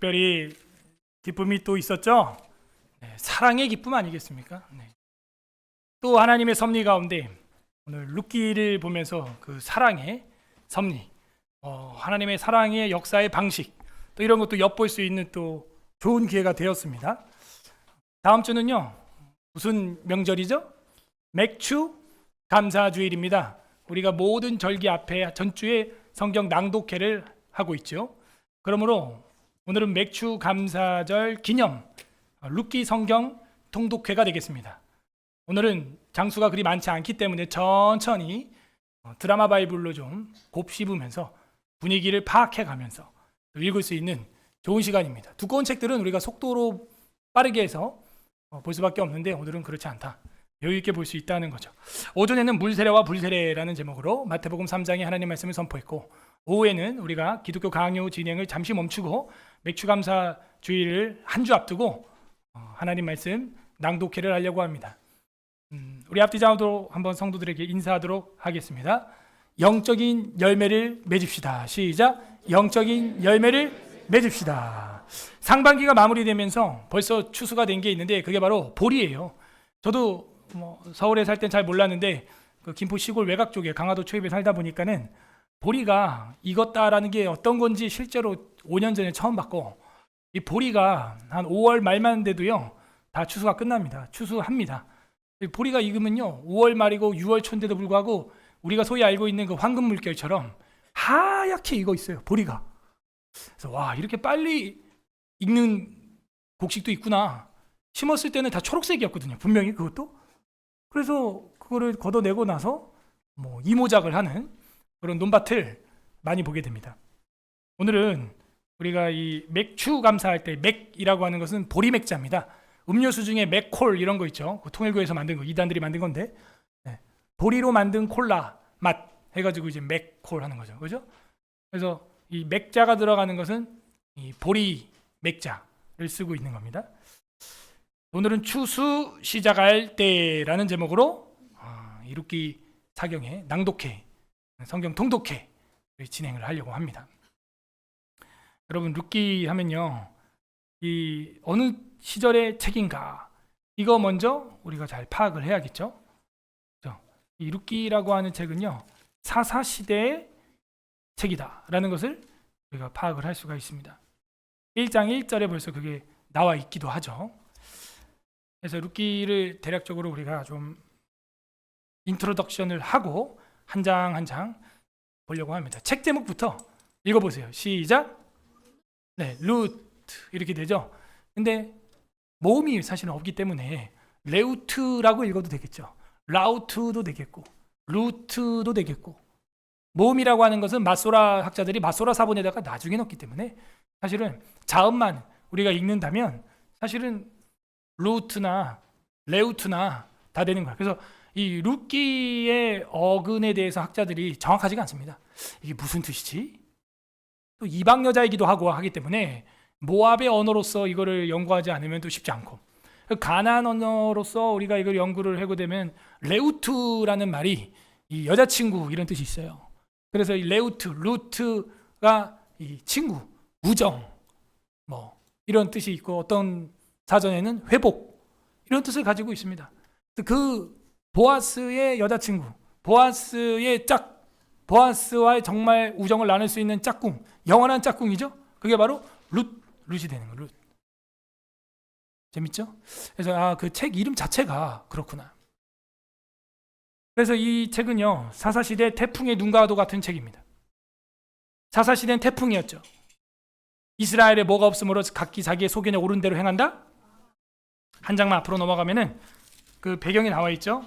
특별히 기쁨이 또 있었죠. 사랑의 기쁨 아니겠습니까? 또 하나님의 섭리 가운데 오늘 룻기를 보면서 그 사랑의 섭리, 하나님의 사랑의 역사의 방식, 또 이런 것도 엿볼 수 있는 또 좋은 기회가 되었습니다. 다음 주는요, 무슨 명절이죠? 맥주 감사주일입니다. 우리가 모든 절기 앞에 전주에 성경 낭독회를 하고 있죠. 그러므로 오늘은 맥주 감사절 기념 룻기 성경 통독회가 되겠습니다. 오늘은 장수가 그리 많지 않기 때문에 천천히 드라마 바이블로 좀 곱씹으면서 분위기를 파악해 가면서 읽을 수 있는 좋은 시간입니다. 두꺼운 책들은 우리가 속도로 빠르게 해서 볼 수밖에 없는데 오늘은 그렇지 않다. 여유 있게 볼 수 있다는 거죠. 오전에는 물세례와 불세례라는 제목으로 마태복음 3장의 하나님 말씀을 선포했고, 오후에는 우리가 기독교 강요 진행을 잠시 멈추고 맥주감사 주일을 한 주 앞두고 하나님 말씀 낭독회를 하려고 합니다. 우리 앞뒤 좌우로 한번 성도들에게 인사하도록 하겠습니다. 영적인 열매를 맺읍시다. 시작. 영적인 열매를 맺읍시다. 상반기가 마무리되면서 벌써 추수가 된 게 있는데 그게 바로 보리예요. 저도 서울에 살 땐 잘 몰랐는데 그 김포 시골 외곽 쪽에 강화도 초입에 살다 보니까는 보리가 익었다라는 게 어떤 건지 실제로 5년 전에 처음 봤고, 이 보리가 한 5월 말만 돼도요 다 추수가 끝납니다. 추수합니다. 보리가 익으면요 5월 말이고 6월 초인데도 불구하고 우리가 소위 알고 있는 그 황금 물결처럼 하얗게 익어 있어요, 보리가. 그래서 와, 이렇게 빨리 익는 곡식도 있구나. 심었을 때는 다 초록색이었거든요, 분명히 그것도. 그래서 그거를 걷어내고 나서 이모작을 하는 그런 논밭을 많이 보게 됩니다. 오늘은 우리가 이 맥주 감사할 때 맥이라고 하는 것은 보리 맥자입니다. 음료수 중에 맥콜 이런 거 있죠. 그 통일교에서 만든 거, 이단들이 만든 건데, 보리로 만든 콜라 맛 해가지고 이제 맥콜 하는 거죠, 그죠? 그래서 이 맥자가 들어가는 것은 이 보리 맥자를 쓰고 있는 겁니다. 오늘은 추수 시작할 때라는 제목으로 이 룻기 사경의 낭독회, 성경 통독회 진행을 하려고 합니다. 여러분, 룻기 하면요, 이 어느 시절의 책인가, 이거 먼저 우리가 잘 파악을 해야겠죠. 이 룻기라고 하는 책은요 사사시대의 책이다라는 것을 우리가 파악을 할 수가 있습니다. 1장 1절에 벌써 그게 나와 있기도 하죠. 그래서 룻기를 대략적으로 우리가 좀 인트로덕션을 하고 한 장 한 장 보려고 합니다. 책 제목부터 읽어보세요. 시작. 루트 이렇게 되죠. 근데 모음이 사실은 없기 때문에 레우트라고 읽어도 되겠죠. 라우트도 되겠고 루트도 되겠고, 모음이라고 하는 것은 마소라 학자들이 마소라 사본에다가 나중에 넣기 때문에 사실은 자음만 우리가 읽는다면 사실은 루트나 레우트나 다 되는 거예요. 그래서 이 룻기의 어근에 대해서 학자들이 정확하지가 않습니다. 이게 무슨 뜻이지? 또 이방 여자이기도 하고 하기 때문에 모압의 언어로서 이거를 연구하지 않으면 또 쉽지 않고, 가나안 언어로서 우리가 이걸 연구를 하게 되면 레우트라는 말이 이 여자친구 이런 뜻이 있어요. 그래서 이 레우트, 루트가 이 친구, 우정 이런 뜻이 있고, 어떤 사전에는 회복 이런 뜻을 가지고 있습니다. 그 보아스의 여자친구, 보아스와의 정말 우정을 나눌 수 있는 짝꿍, 영원한 짝꿍이죠. 그게 바로 룻이 되는 거예요. 룻. 재밌죠? 그래서 그 책 이름 자체가 그렇구나. 그래서 이 책은요 사사시대 태풍의 눈과도 같은 책입니다. 사사시대는 태풍이었죠. 이스라엘에 뭐가 없으므로 각기 자기의 소견에 옳은 대로 행한다. 한 장만 앞으로 넘어가면은 그 배경이 나와 있죠.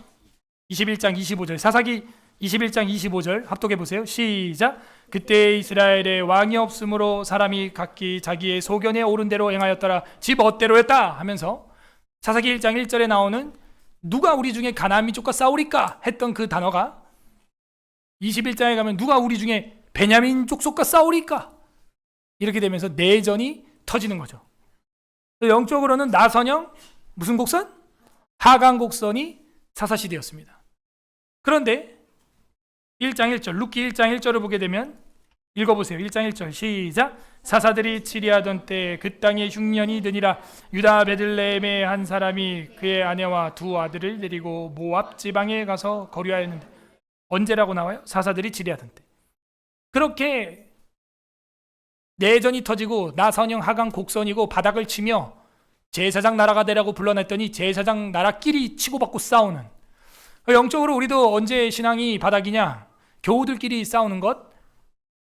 21장 25절, 사사기 21장 25절 합독해 보세요. 시작. 그때 이스라엘에 왕이 없으므로 사람이 각기 자기의 소견에 옳은 대로 행하였더라. 지 멋대로였다 하면서 사사기 1장 1절에 나오는 누가 우리 중에 가나안 민족과 싸우리까 했던 그 단어가 21장에 가면 누가 우리 중에 베냐민 족속과 싸우리까, 이렇게 되면서 내전이 터지는 거죠. 영적으로는 나선형 무슨 곡선? 하강 곡선이 사사시대였습니다. 그런데 1장 1절, 룻기 1장 1절을 보게 되면 읽어보세요. 1장 1절 시작. 사사들이 치리하던 때 그 땅에 흉년이 드니라. 유다 베들레헴의 한 사람이 그의 아내와 두 아들을 데리고 모압 지방에 가서 거류하였는데, 언제라고 나와요? 사사들이 치리하던 때. 그렇게 내전이 터지고 나선영 하강 곡선이고 바닥을 치며 제사장 나라가 되라고 불러냈더니 제사장 나라끼리 치고받고 싸우는, 영적으로 우리도 언제 신앙이 바닥이냐? 교우들끼리 싸우는 것,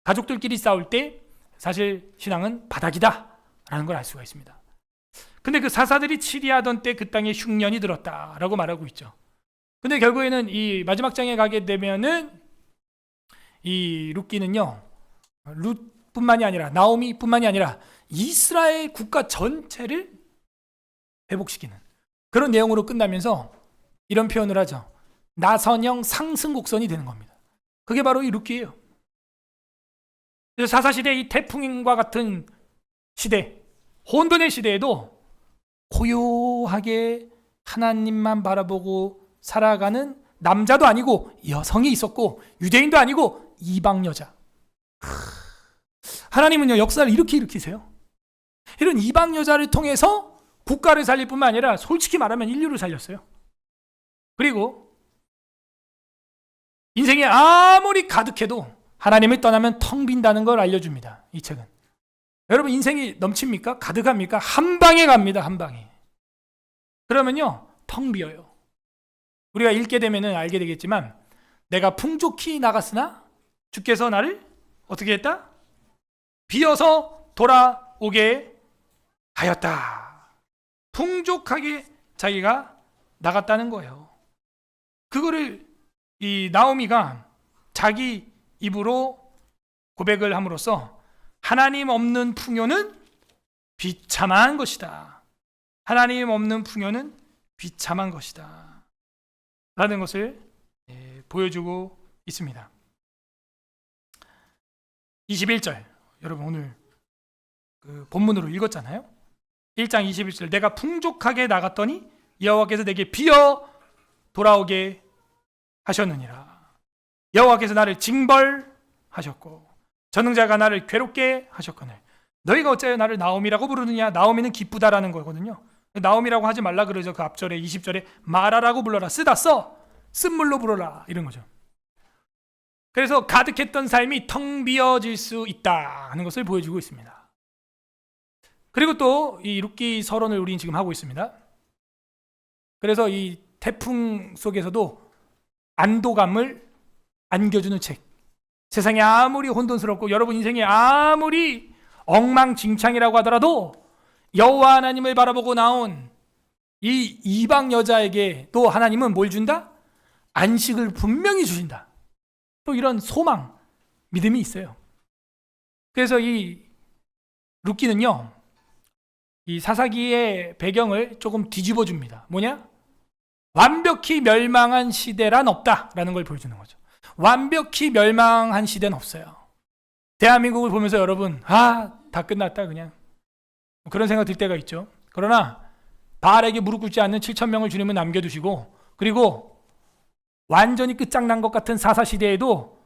가족들끼리 싸울 때 사실 신앙은 바닥이다 라는 걸 알 수가 있습니다. 근데 그 사사들이 치리하던 때 그 땅에 흉년이 들었다라고 말하고 있죠. 근데 결국에는 이 마지막 장에 가게 되면은 이 룻기는요, 룻뿐만이 아니라 나오미뿐만이 아니라 이스라엘 국가 전체를 회복시키는 그런 내용으로 끝나면서 이런 표현을 하죠. 나선형 상승곡선이 되는 겁니다. 그게 바로 이 룻기예요. 사사시대 이 태풍과 같은 시대, 혼돈의 시대에도 고요하게 하나님만 바라보고 살아가는 남자도 아니고 여성이 있었고, 유대인도 아니고 이방 여자. 하나님은요, 역사를 이렇게 일으키세요. 이런 이방 여자를 통해서 국가를 살릴 뿐만 아니라 솔직히 말하면 인류를 살렸어요. 그리고 인생에 아무리 가득해도 하나님을 떠나면 텅 빈다는 걸 알려줍니다. 이 책은. 여러분, 인생이 넘칩니까? 가득합니까? 한 방에 갑니다. 한 방에. 그러면요, 텅 비어요. 우리가 읽게 되면은 알게 되겠지만, 내가 풍족히 나갔으나 주께서 나를 어떻게 했다? 비어서 돌아오게 하였다. 풍족하게 자기가 나갔다는 거예요. 그거를 이 나오미가 자기 입으로 고백을 함으로써 하나님 없는 풍요는 비참한 것이다. 하나님 없는 풍요는 비참한 것이다. 라는 것을 보여주고 있습니다. 21절, 여러분 오늘 그 본문으로 읽었잖아요. 1장 21절, 내가 풍족하게 나갔더니 여호와께서 내게 비어 돌아오게 하셨느니라. 여호와께서 나를 징벌하셨고 전능자가 나를 괴롭게 하셨거늘 너희가 어찌하여 나를 나오미라고 부르느냐. 나오미는 기쁘다라는 거거든요. 나오미라고 하지 말라 그러죠. 그 앞절에 20절에 마라라고 불러라. 쓰다 써. 쓴물로 불어라. 이런 거죠. 그래서 가득했던 삶이 텅 비어질 수 있다는 것을 보여주고 있습니다. 그리고 또 이 룻기 서론을 우리는 지금 하고 있습니다. 그래서 이 태풍 속에서도 안도감을 안겨주는 책. 세상이 아무리 혼돈스럽고 여러분 인생이 아무리 엉망진창이라고 하더라도 여호와 하나님을 바라보고 나온 이 이방 여자에게 또 하나님은 뭘 준다? 안식을 분명히 주신다. 또 이런 소망, 믿음이 있어요. 그래서 이 룻기는요, 이 사사기의 배경을 조금 뒤집어 줍니다. 뭐냐? 완벽히 멸망한 시대란 없다라는 걸 보여주는 거죠. 완벽히 멸망한 시대는 없어요. 대한민국을 보면서 여러분, 다 끝났다 그냥 그런 생각 들 때가 있죠. 그러나 바알에게 무릎 꿇지 않는 7,000명을 주님은 남겨두시고, 그리고 완전히 끝장난 것 같은 사사시대에도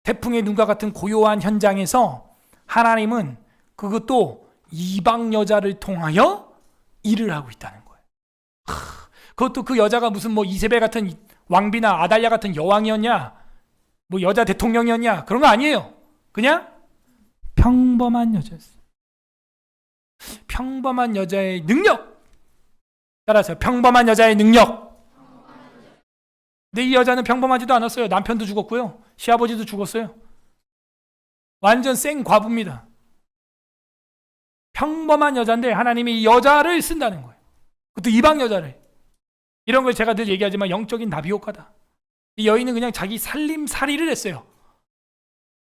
태풍의 눈과 같은 고요한 현장에서 하나님은 그것도 이방 여자를 통하여 일을 하고 있다는 거예요. 그것도 그 여자가 무슨 뭐 이세벨 같은 왕비나 아달랴 같은 여왕이었냐, 뭐 여자 대통령이었냐, 그런 거 아니에요. 그냥 평범한 여자였어요. 평범한 여자의 능력. 따라서 평범한 여자의 능력. 근데 이 여자는 평범하지도 않았어요. 남편도 죽었고요, 시아버지도 죽었어요. 완전 생 과부입니다. 평범한 여자인데 하나님이 이 여자를 쓴다는 거예요. 그것도 이방 여자를. 이런 걸 제가 늘 얘기하지만 영적인 나비 효과다. 이 여인은 그냥 자기 살림살이를 했어요.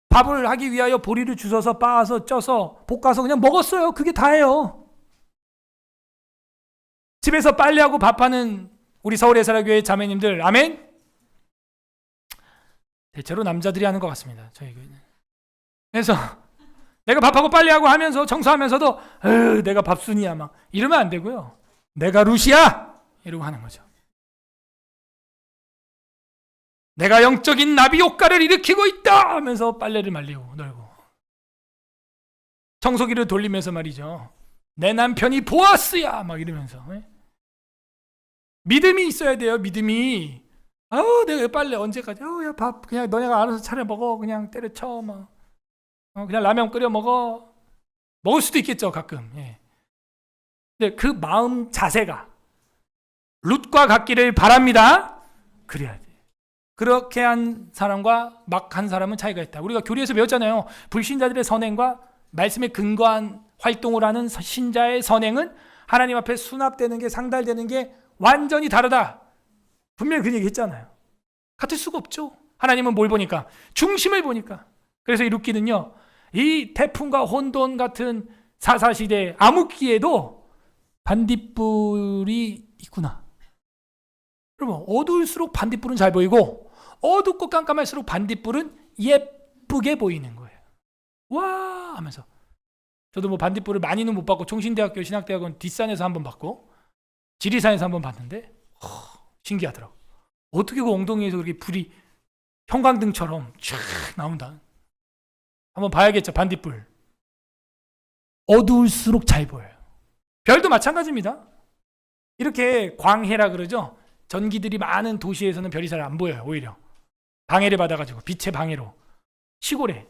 밥을 하기 위하여 보리를 주워서 빻아서 쪄서 볶아서 그냥 먹었어요. 그게 다예요. 집에서 빨래하고 밥하는 우리 서울예사라교회 자매님들, 아멘? 대체로 남자들이 하는 것 같습니다. 저희 교회는. 그래서 내가 밥하고 빨래하고 하면서 청소하면서도 내가 밥순이야 막 이러면 안 되고요. 내가 룻이야 이러고 하는 거죠. 내가 영적인 나비 효과를 일으키고 있다 하면서 빨래를 말리고 널고. 청소기를 돌리면서 말이죠. 내 남편이 보아스야 막 이러면서. 믿음이 있어야 돼요. 믿음이. 내가 빨래 언제까지? 야, 밥 그냥 너네가 알아서 차려 먹어. 그냥 때려쳐 뭐. 그냥 라면 끓여 먹어. 먹을 수도 있겠죠 가끔. 근데 그 마음 자세가 룻과 같기를 바랍니다. 그래야 돼. 그렇게 한 사람과 막 한 사람은 차이가 있다. 우리가 교리에서 배웠잖아요. 불신자들의 선행과 말씀에 근거한 활동을 하는 신자의 선행은 하나님 앞에 수납되는 게, 상달되는 게 완전히 다르다. 분명히 그 얘기 했잖아요. 같을 수가 없죠. 하나님은 뭘 보니까? 중심을 보니까. 그래서 이 룻기는요, 이 태풍과 혼돈 같은 사사시대 암흑기에도 반딧불이 있구나. 여러분, 어두울수록 반딧불은 잘 보이고 어둡고 깜깜할수록 반딧불은 예쁘게 보이는 거예요. 와 하면서. 저도 뭐 반딧불을 많이는 못 봤고 총신대학교 신학대학원 뒷산에서 한번 봤고 지리산에서 한번 봤는데 신기하더라고. 어떻게 그 엉덩이에서 그렇게 불이 형광등처럼 쫙 나온다. 한번 봐야겠죠. 반딧불. 어두울수록 잘 보여요. 별도 마찬가지입니다. 이렇게 광해라 그러죠. 전기들이 많은 도시에서는 별이 잘 안 보여요. 오히려 방해를 받아가지고 빛의 방해로. 시골에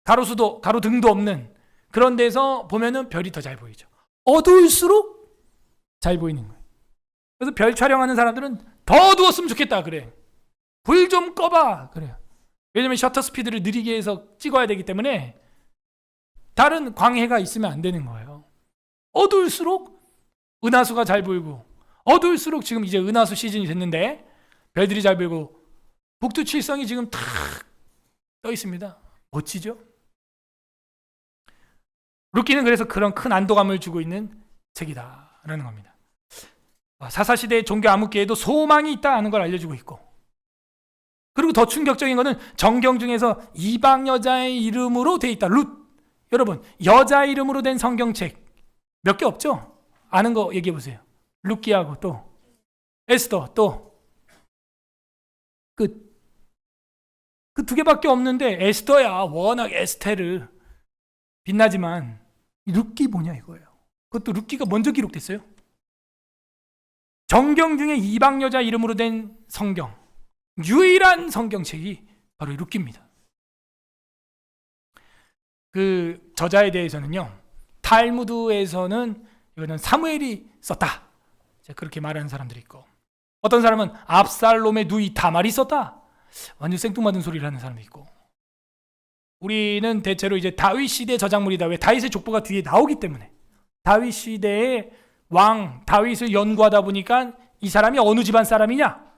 가로등도 없는 그런 데서 보면은 별이 더 잘 보이죠. 어두울수록 잘 보이는 거예요. 그래서 별 촬영하는 사람들은 더 어두웠으면 좋겠다 그래. 불 좀 꺼봐 그래요. 왜냐면 셔터 스피드를 느리게 해서 찍어야 되기 때문에 다른 광해가 있으면 안 되는 거예요. 어두울수록 은하수가 잘 보이고, 어두울수록 지금 이제 은하수 시즌이 됐는데 별들이 잘 보이고, 북두칠성이 지금 탁 떠 있습니다. 멋지죠? 룻기는 그래서 그런 큰 안도감을 주고 있는 책이다라는 겁니다. 사사시대의 종교 암흑기에도 소망이 있다는 걸 알려주고 있고, 그리고 더 충격적인 거는 정경 중에서 이방 여자의 이름으로 돼 있다. 룻. 여러분, 여자 이름으로 된 성경책 몇 개 없죠? 아는 거 얘기해 보세요. 룻기하고 또 에스더 또 그 두 개밖에 없는데, 에스더야 워낙 에스테르 빛나지만 룻기 뭐냐 이거예요. 그것도 룻기가 먼저 기록됐어요. 정경 중에 이방 여자 이름으로 된 성경, 유일한 성경책이 바로 룻기입니다. 그 저자에 대해서는요, 탈무드에서는 이거는 사무엘이 썼다, 그렇게 말하는 사람들이 있고, 어떤 사람은 압살롬의 누이 다말이 썼다, 완전 생뚱맞은 소리를 하는 사람도 있고, 우리는 대체로 이제 다윗 시대 저작물이다. 왜? 다윗의 족보가 뒤에 나오기 때문에. 다윗 시대의 왕 다윗을 연구하다 보니까 이 사람이 어느 집안 사람이냐?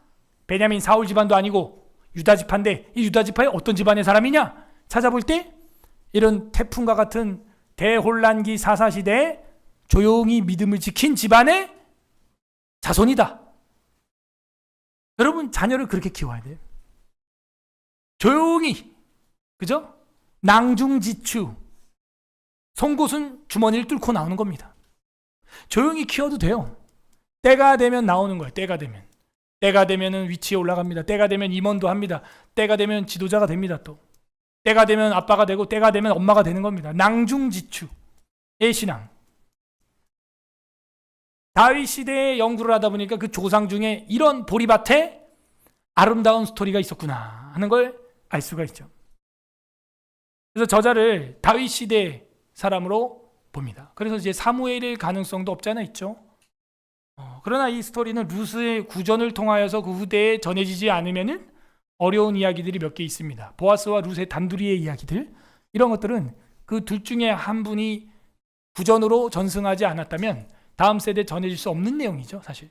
베냐민 사울 집안도 아니고 유다 지파인데, 이 유다 지파의 어떤 집안의 사람이냐? 찾아볼 때 이런 태풍과 같은 대혼란기 사사시대에 조용히 믿음을 지킨 집안의 자손이다. 여러분, 자녀를 그렇게 키워야 돼요. 조용히, 그죠? 낭중지추, 송곳은 주머니를 뚫고 나오는 겁니다. 조용히 키워도 돼요. 때가 되면 나오는 거예요. 때가 되면은 위치에 올라갑니다. 때가 되면 임원도 합니다. 때가 되면 지도자가 됩니다. 또 때가 되면 아빠가 되고, 때가 되면 엄마가 되는 겁니다. 낭중지추의 신앙. 다윗 시대에 연구를 하다 보니까 그 조상 중에 이런 보리밭에 아름다운 스토리가 있었구나 하는 걸 알 수가 있죠. 그래서 저자를 다윗 시대 사람으로 봅니다. 그래서 이제 사무엘일 가능성도 없지 않아 있죠. 그러나 이 스토리는 룻의 구전을 통하여서 그 후대에 전해지지 않으면은 어려운 이야기들이 몇 개 있습니다. 보아스와 룻의 단둘이의 이야기들, 이런 것들은 그 둘 중에 한 분이 구전으로 전승하지 않았다면 다음 세대에 전해질 수 없는 내용이죠, 사실.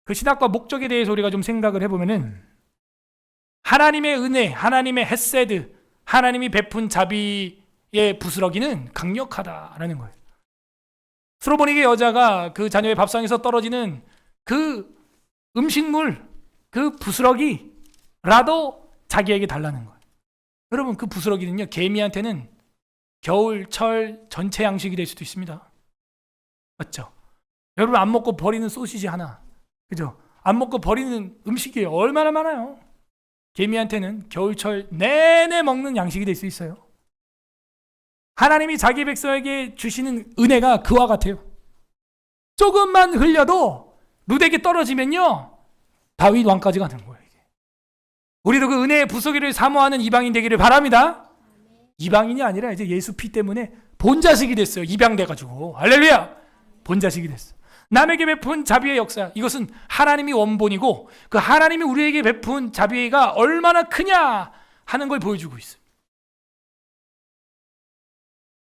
그 신학과 목적에 대해서 우리가 좀 생각을 해보면은, 하나님의 은혜, 하나님의 헤세드, 하나님이 베푼 자비의 부스러기는 강력하다라는 거예요. 스로보닉의 여자가 그 자녀의 밥상에서 떨어지는 그 음식물, 그 부스러기라도 자기에게 달라는 거예요. 여러분, 그 부스러기는요, 개미한테는 겨울철 전체 양식이 될 수도 있습니다. 맞죠? 여러분, 안 먹고 버리는 소시지 하나, 그죠? 안 먹고 버리는 음식이 얼마나 많아요. 개미한테는 겨울철 내내 먹는 양식이 될 수 있어요. 하나님이 자기 백성에게 주시는 은혜가 그와 같아요. 조금만 흘려도 룻에게 떨어지면요, 다윗 왕까지 가는 거예요. 이게. 우리도 그 은혜의 부서기를 사모하는 이방인 되기를 바랍니다. 이방인이 아니라 이제 예수 피 때문에 본자식이 됐어요. 입양돼가지고. 할렐루야! 본자식이 됐어. 남에게 베푼 자비의 역사, 이것은 하나님이 원본이고 그 하나님이 우리에게 베푼 자비가 얼마나 크냐 하는 걸 보여주고 있어요.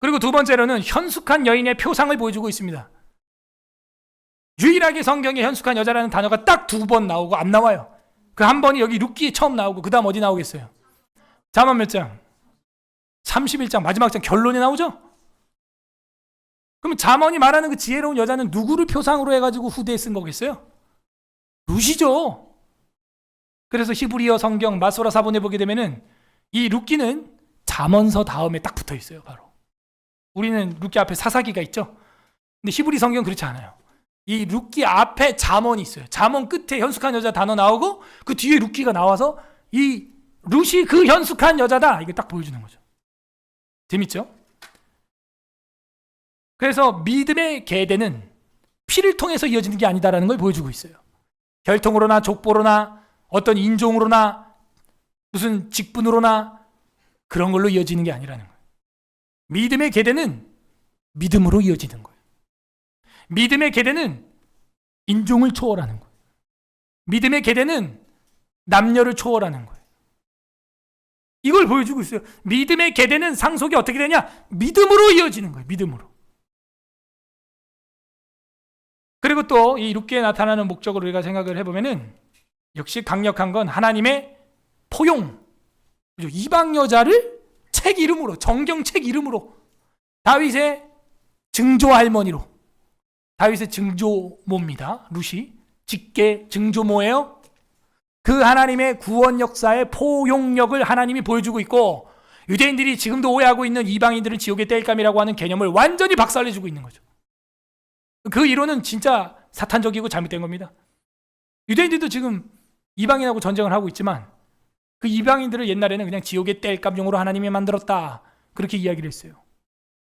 그리고 두 번째로는 현숙한 여인의 표상을 보여주고 있습니다. 유일하게 성경에 현숙한 여자라는 단어가 딱 2번 나오고 안 나와요. 그 한 번이 여기 룻기에 처음 나오고 그 다음 어디 나오겠어요? 잠언 몇 장? 31장 마지막 장 결론에 나오죠? 그럼 잠언이 말하는 그 지혜로운 여자는 누구를 표상으로 해가지고 후대에 쓴 거겠어요? 룻이죠. 그래서 히브리어 성경 마소라 사본에 보게 되면은 이 룻기는 잠언서 다음에 딱 붙어 있어요. 바로 우리는 룻기 앞에 사사기가 있죠. 근데 히브리 성경 그렇지 않아요. 이 룻기 앞에 잠언이 있어요. 잠언 끝에 현숙한 여자 단어 나오고 그 뒤에 룻기가 나와서 이 룻이 그 현숙한 여자다, 이게 딱 보여주는 거죠. 재밌죠? 그래서 믿음의 계대는 피를 통해서 이어지는 게 아니다라는 걸 보여주고 있어요. 혈통으로나 족보로나 어떤 인종으로나 무슨 직분으로나 그런 걸로 이어지는 게 아니라는 거예요. 믿음의 계대는 믿음으로 이어지는 거예요. 믿음의 계대는 인종을 초월하는 거예요. 믿음의 계대는 남녀를 초월하는 거예요. 이걸 보여주고 있어요. 믿음의 계대는 상속이 어떻게 되냐? 믿음으로 이어지는 거예요. 믿음으로. 그리고 또 이 룻기에 나타나는 목적을 우리가 생각을 해보면은 역시 강력한 건 하나님의 포용. 이방 여자를 책 이름으로, 정경책 이름으로, 다윗의 증조 할머니로, 다윗의 증조모입니다. 룻이 직계 증조모예요. 그 하나님의 구원 역사의 포용력을 하나님이 보여주고 있고, 유대인들이 지금도 오해하고 있는 이방인들은 지옥의 땔감이라고 하는 개념을 완전히 박살내주고 있는 거죠. 그 이론은 진짜 사탄적이고 잘못된 겁니다. 유대인들도 지금 이방인하고 전쟁을 하고 있지만 그 이방인들을 옛날에는 그냥 지옥의 땔감용으로 하나님이 만들었다, 그렇게 이야기를 했어요.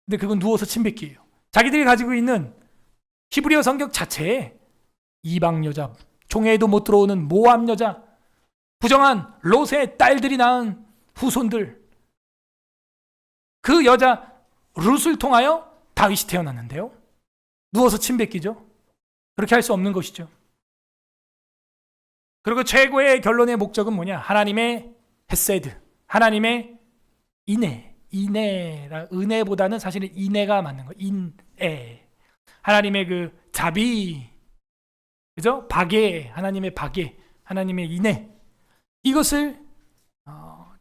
근데 그건 누워서 침뱉기예요. 자기들이 가지고 있는 히브리어 성경 자체에 이방 여자, 총회에도 못 들어오는 모압 여자, 부정한 롯의 딸들이 낳은 후손들, 그 여자 룻을 통하여 다윗이 태어났는데요. 누워서 침뱉기죠. 그렇게 할 수 없는 것이죠. 그리고 최고의 결론의 목적은 뭐냐? 하나님의 헤세드, 하나님의 인애. 인애라, 은혜보다는 사실은 인애가 맞는 거예요. 인애. 하나님의 그 자비, 그죠? 박애, 하나님의 박애, 하나님의 인애. 이것을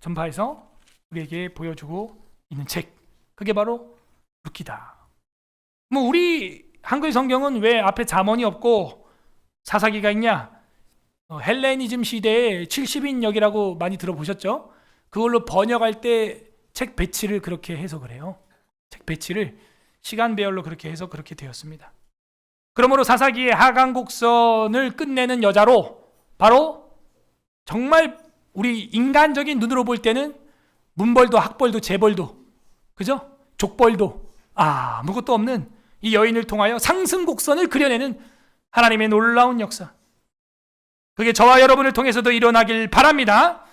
전파해서 우리에게 보여주고 있는 책. 그게 바로 룻기다. 뭐 우리 한글 성경은 왜 앞에 잠언이 없고 사사기가 있냐? 헬레니즘 시대에 70인역이라고 많이 들어보셨죠? 그걸로 번역할 때 책 배치를 그렇게 해석을 해요. 책 배치를 시간 배열로 그렇게 해서 그렇게 되었습니다. 그러므로 사사기의 하강곡선을 끝내는 여자로, 바로 정말 우리 인간적인 눈으로 볼 때는 문벌도 학벌도 재벌도, 그죠? 족벌도 아무것도 없는 이 여인을 통하여 상승곡선을 그려내는 하나님의 놀라운 역사, 그게 저와 여러분을 통해서도 일어나길 바랍니다.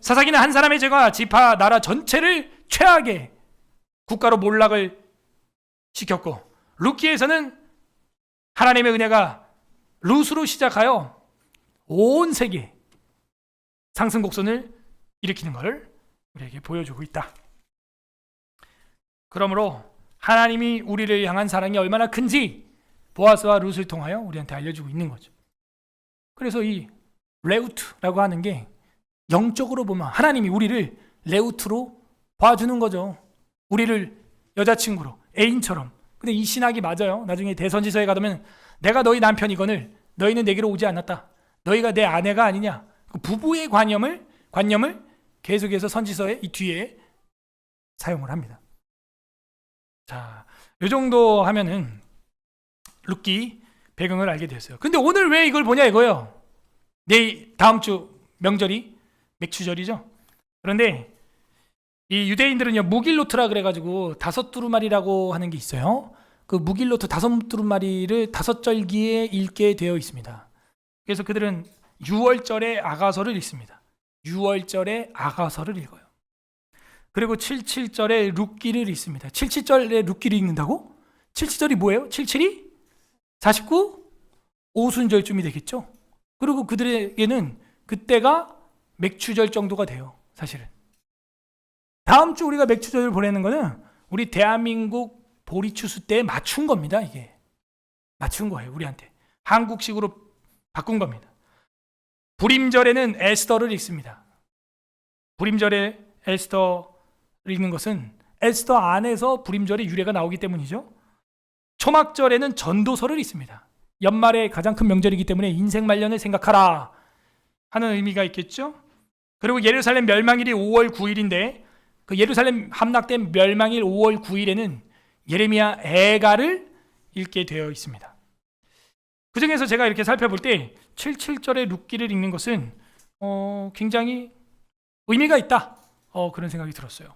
사사기는 한 사람의 죄가 지파 나라 전체를 최악의 국가로 몰락을 시켰고, 룻기에서는 하나님의 은혜가 룻으로 시작하여 온 세계 상승곡선을 일으키는 것을 우리에게 보여주고 있다. 그러므로 하나님이 우리를 향한 사랑이 얼마나 큰지 보아스와 룻을 통하여 우리한테 알려주고 있는 거죠. 그래서 이 레우트라고 하는 게 영적으로 보면 하나님이 우리를 레우트로 봐주는 거죠. 우리를 여자친구로, 애인처럼. 근데 이 신학이 맞아요. 나중에 대선지서에 가면 내가 너희 남편이거늘 너희는 내게로 오지 않았다, 너희가 내 아내가 아니냐, 그 부부의 관념을 계속해서 선지서의 이 뒤에 사용을 합니다. 자, 이 정도 하면은 룻기 배경을 알게 됐어요. 근데 오늘 왜 이걸 보냐 이거예요. 다음 주 명절이 맥추절이죠. 그런데 이 유대인들은요 무길로트라 그래가지고 다섯 두루마리라고 하는 게 있어요. 그 무길로트 다섯 두루마리를 다섯 절기에 읽게 되어 있습니다. 그래서 그들은 유월절에 아가서를 읽습니다. 유월절에 아가서를 읽어요. 그리고 77절에 룻기를 읽습니다. 77절에 룻기를 읽는다고? 77절이 뭐예요? 77이 49 오순절쯤이 되겠죠. 그리고 그들에게는 그때가 맥추절 정도가 돼요. 사실은 다음 주 우리가 맥추절을 보내는 거는 우리 대한민국 보리추수 때에 맞춘 겁니다. 이게 맞춘 거예요. 우리한테 한국식으로 바꾼 겁니다. 불임절에는 에스더를 읽습니다. 불임절에 에스더를 읽는 것은 에스더 안에서 불임절의 유래가 나오기 때문이죠. 초막절에는 전도서를 읽습니다. 연말의 가장 큰 명절이기 때문에 인생 말년을 생각하라 하는 의미가 있겠죠. 그리고 예루살렘 멸망일이 5월 9일인데 그 예루살렘 함락된 멸망일 5월 9일에는 예레미야 애가를 읽게 되어 있습니다. 그 중에서 제가 이렇게 살펴볼 때 77절의 룻기를 읽는 것은 굉장히 의미가 있다 그런 생각이 들었어요.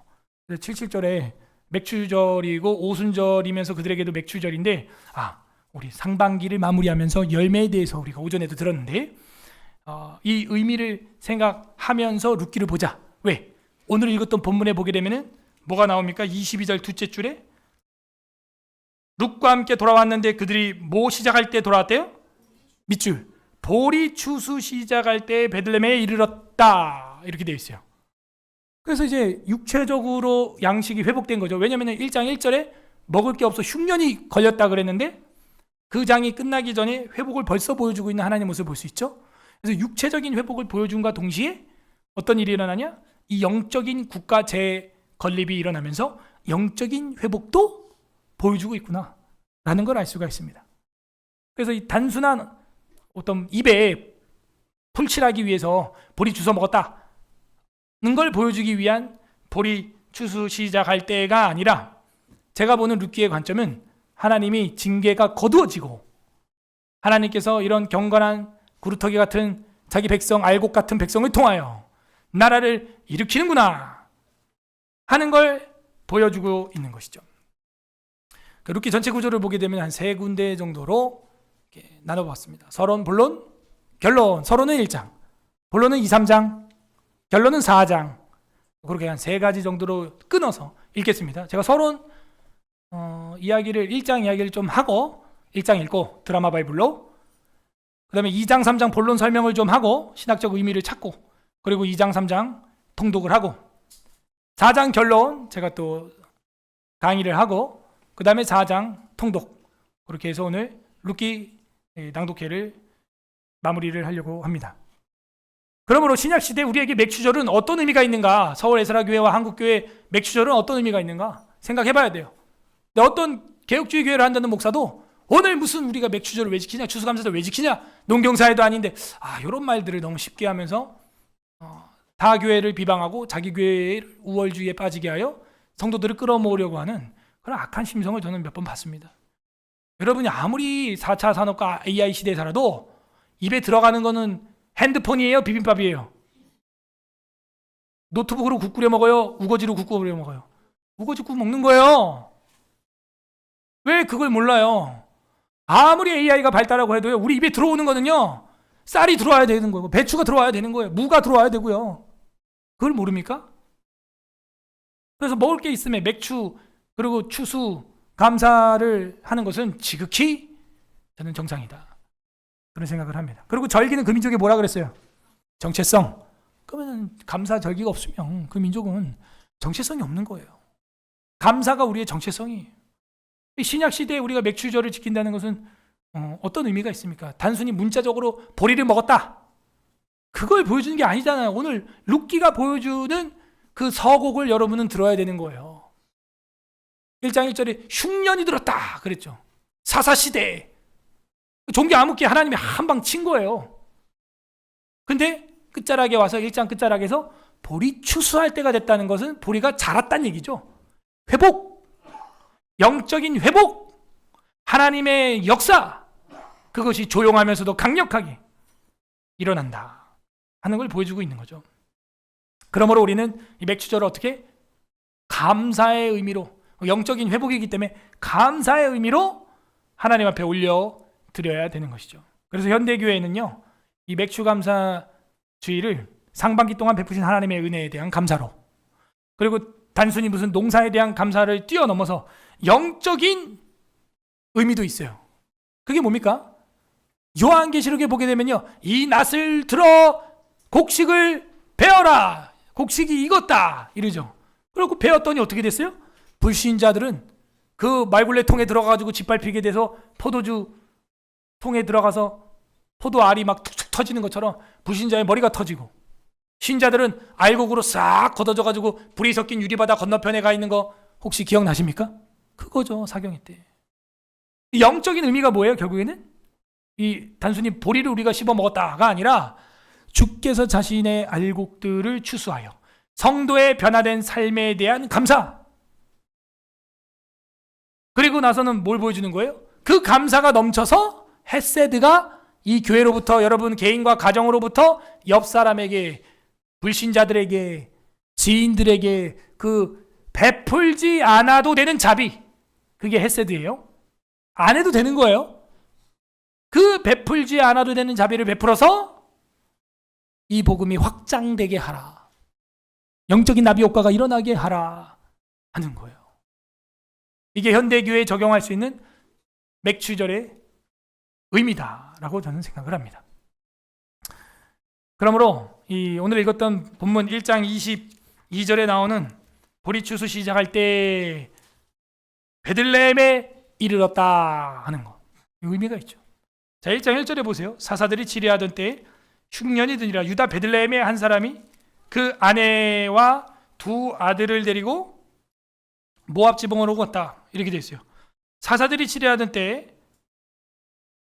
77절에 맥추절이고 오순절이면서 그들에게도 맥추절인데 우리 상반기를 마무리하면서 열매에 대해서 우리가 오전에도 들었는데 이 의미를 생각하면서 룻기를 보자. 왜? 오늘 읽었던 본문에 보게 되면은 뭐가 나옵니까? 22절 둘째 줄에 룻과 함께 돌아왔는데 그들이 뭐 시작할 때 돌아왔대요? 밑줄. 보리 추수 시작할 때 베들레헴에 이르렀다. 이렇게 되어 있어요. 그래서 이제 육체적으로 양식이 회복된 거죠. 왜냐하면 1장 1절에 먹을 게 없어 흉년이 걸렸다 그랬는데 그 장이 끝나기 전에 회복을 벌써 보여주고 있는 하나님의 모습을 볼 수 있죠. 그래서 육체적인 회복을 보여준과 동시에 어떤 일이 일어나냐? 이 영적인 국가 재건립이 일어나면서 영적인 회복도 보여주고 있구나 라는 걸 알 수가 있습니다. 그래서 이 단순한 어떤 입에 풀칠하기 위해서 보리 주워 먹었다는 걸 보여주기 위한 보리 추수 시작할 때가 아니라 제가 보는 룻기의 관점은 하나님이 징계가 거두어지고 하나님께서 이런 경건한 구루터기 같은 자기 백성 알곡 같은 백성을 통하여 나라를 일으키는구나 하는 걸 보여주고 있는 것이죠. 그 룻기 전체 구조를 보게 되면 한 세 군데 정도로 이렇게 나눠봤습니다. 서론, 본론, 결론. 서론은 1장, 본론은 2, 3장, 결론은 4장. 그렇게 한 세 가지 정도로 끊어서 읽겠습니다. 제가 서론 이야기를 1장 이야기를 좀 하고 1장 읽고 드라마 바이블로 그 다음에 2장 3장 본론 설명을 좀 하고 신학적 의미를 찾고 그리고 2장 3장 통독을 하고 4장 결론 제가 또 강의를 하고 그 다음에 4장 통독 그렇게 해서 오늘 룻기 낭독회를 마무리를 하려고 합니다. 그러므로 신약시대 우리에게 맥추절은 어떤 의미가 있는가? 서울 에스라교회와 한국교회 맥추절은 어떤 의미가 있는가? 생각해봐야 돼요. 근데 어떤 개혁주의 교회를 한다는 목사도 오늘 무슨 우리가 맥추절을 왜 지키냐? 추수감사절 왜 지키냐? 농경사회도 아닌데 이런 말들을 너무 쉽게 하면서 다 교회를 비방하고 자기 교회의 우월주의에 빠지게 하여 성도들을 끌어모으려고 하는 그런 악한 심성을 저는 몇 번 봤습니다. 여러분이 아무리 4차 산업과 AI 시대에 살아도 입에 들어가는 거는 핸드폰이에요? 비빔밥이에요? 노트북으로 국 끓여 먹어요? 우거지로 국 끓여 먹어요? 우거지 국 먹는 거예요. 왜 그걸 몰라요? 아무리 AI가 발달하고 해도요 우리 입에 들어오는 거는요 쌀이 들어와야 되는 거고 배추가 들어와야 되는 거예요. 무가 들어와야 되고요. 그걸 모릅니까? 그래서 먹을 게 있으면 맥추 그리고 추수 감사를 하는 것은 지극히 저는 정상이다 그런 생각을 합니다. 그리고 절기는 그 민족이 뭐라 그랬어요? 정체성. 그러면 감사 절기가 없으면 그 민족은 정체성이 없는 거예요. 감사가 우리의 정체성이에요. 신약 시대에 우리가 맥추절을 지킨다는 것은 어떤 의미가 있습니까? 단순히 문자적으로 보리를 먹었다 그걸 보여주는 게 아니잖아요. 오늘 룻기가 보여주는 그 서곡을 여러분은 들어야 되는 거예요. 1장 1절에 흉년이 들었다 그랬죠. 사사시대 종교 암흑기 하나님이 한방 친 거예요. 근데 끝자락에 와서 1장 끝자락에서 보리 추수할 때가 됐다는 것은 보리가 자랐다는 얘기죠. 회복, 영적인 회복, 하나님의 역사 그것이 조용하면서도 강력하게 일어난다 하는 걸 보여주고 있는 거죠. 그러므로 우리는 이 맥추절을 어떻게 감사의 의미로, 영적인 회복이기 때문에 감사의 의미로 하나님 앞에 올려 드려야 되는 것이죠. 그래서 현대교회는요, 이 맥추감사주의를 상반기 동안 베푸신 하나님의 은혜에 대한 감사로, 그리고 단순히 무슨 농사에 대한 감사를 뛰어넘어서 영적인 의미도 있어요. 그게 뭡니까? 요한계시록에 보게 되면요, 이 낫을 들어 곡식을 베어라, 곡식이 익었다 이러죠. 그리고 베었더니 어떻게 됐어요? 불신자들은 그 말굴레 통에 들어가가지고 짓밟히게 돼서 포도주 통에 들어가서 포도알이 막 툭툭 터지는 것처럼 불신자의 머리가 터지고, 신자들은 알곡으로 싹 걷어져가지고 불이 섞인 유리바다 건너편에 가 있는 거 혹시 기억나십니까? 그거죠, 사경회 때. 영적인 의미가 뭐예요? 결국에는 이 단순히 보리를 우리가 씹어 먹었다가 아니라 주께서 자신의 알곡들을 추수하여 성도의 변화된 삶에 대한 감사, 그리고 나서는 뭘 보여주는 거예요? 그 감사가 넘쳐서 헤세드가 이 교회로부터, 여러분 개인과 가정으로부터 옆 사람에게, 불신자들에게, 지인들에게 그 베풀지 않아도 되는 자비, 그게 헤세드예요. 안 해도 되는 거예요. 그 베풀지 않아도 되는 자비를 베풀어서 이 복음이 확장되게 하라, 영적인 나비 효과가 일어나게 하라 하는 거예요. 이게 현대교회에 적용할 수 있는 맥추절의 의미다라고 저는 생각을 합니다. 그러므로 이 오늘 읽었던 본문 1장 22절에 나오는 보리추수 시작할 때 베들레헴에 이르렀다 하는 거, 의미가 있죠. 자, 1장 1절에 보세요. 사사들이 치리하던 때에 흉년이 드니라 유다 베들레헴의 한 사람이 그 아내와 두 아들을 데리고 모압 지방으로 갔다, 이렇게 되어 있어요. 사사들이 치리하던 때에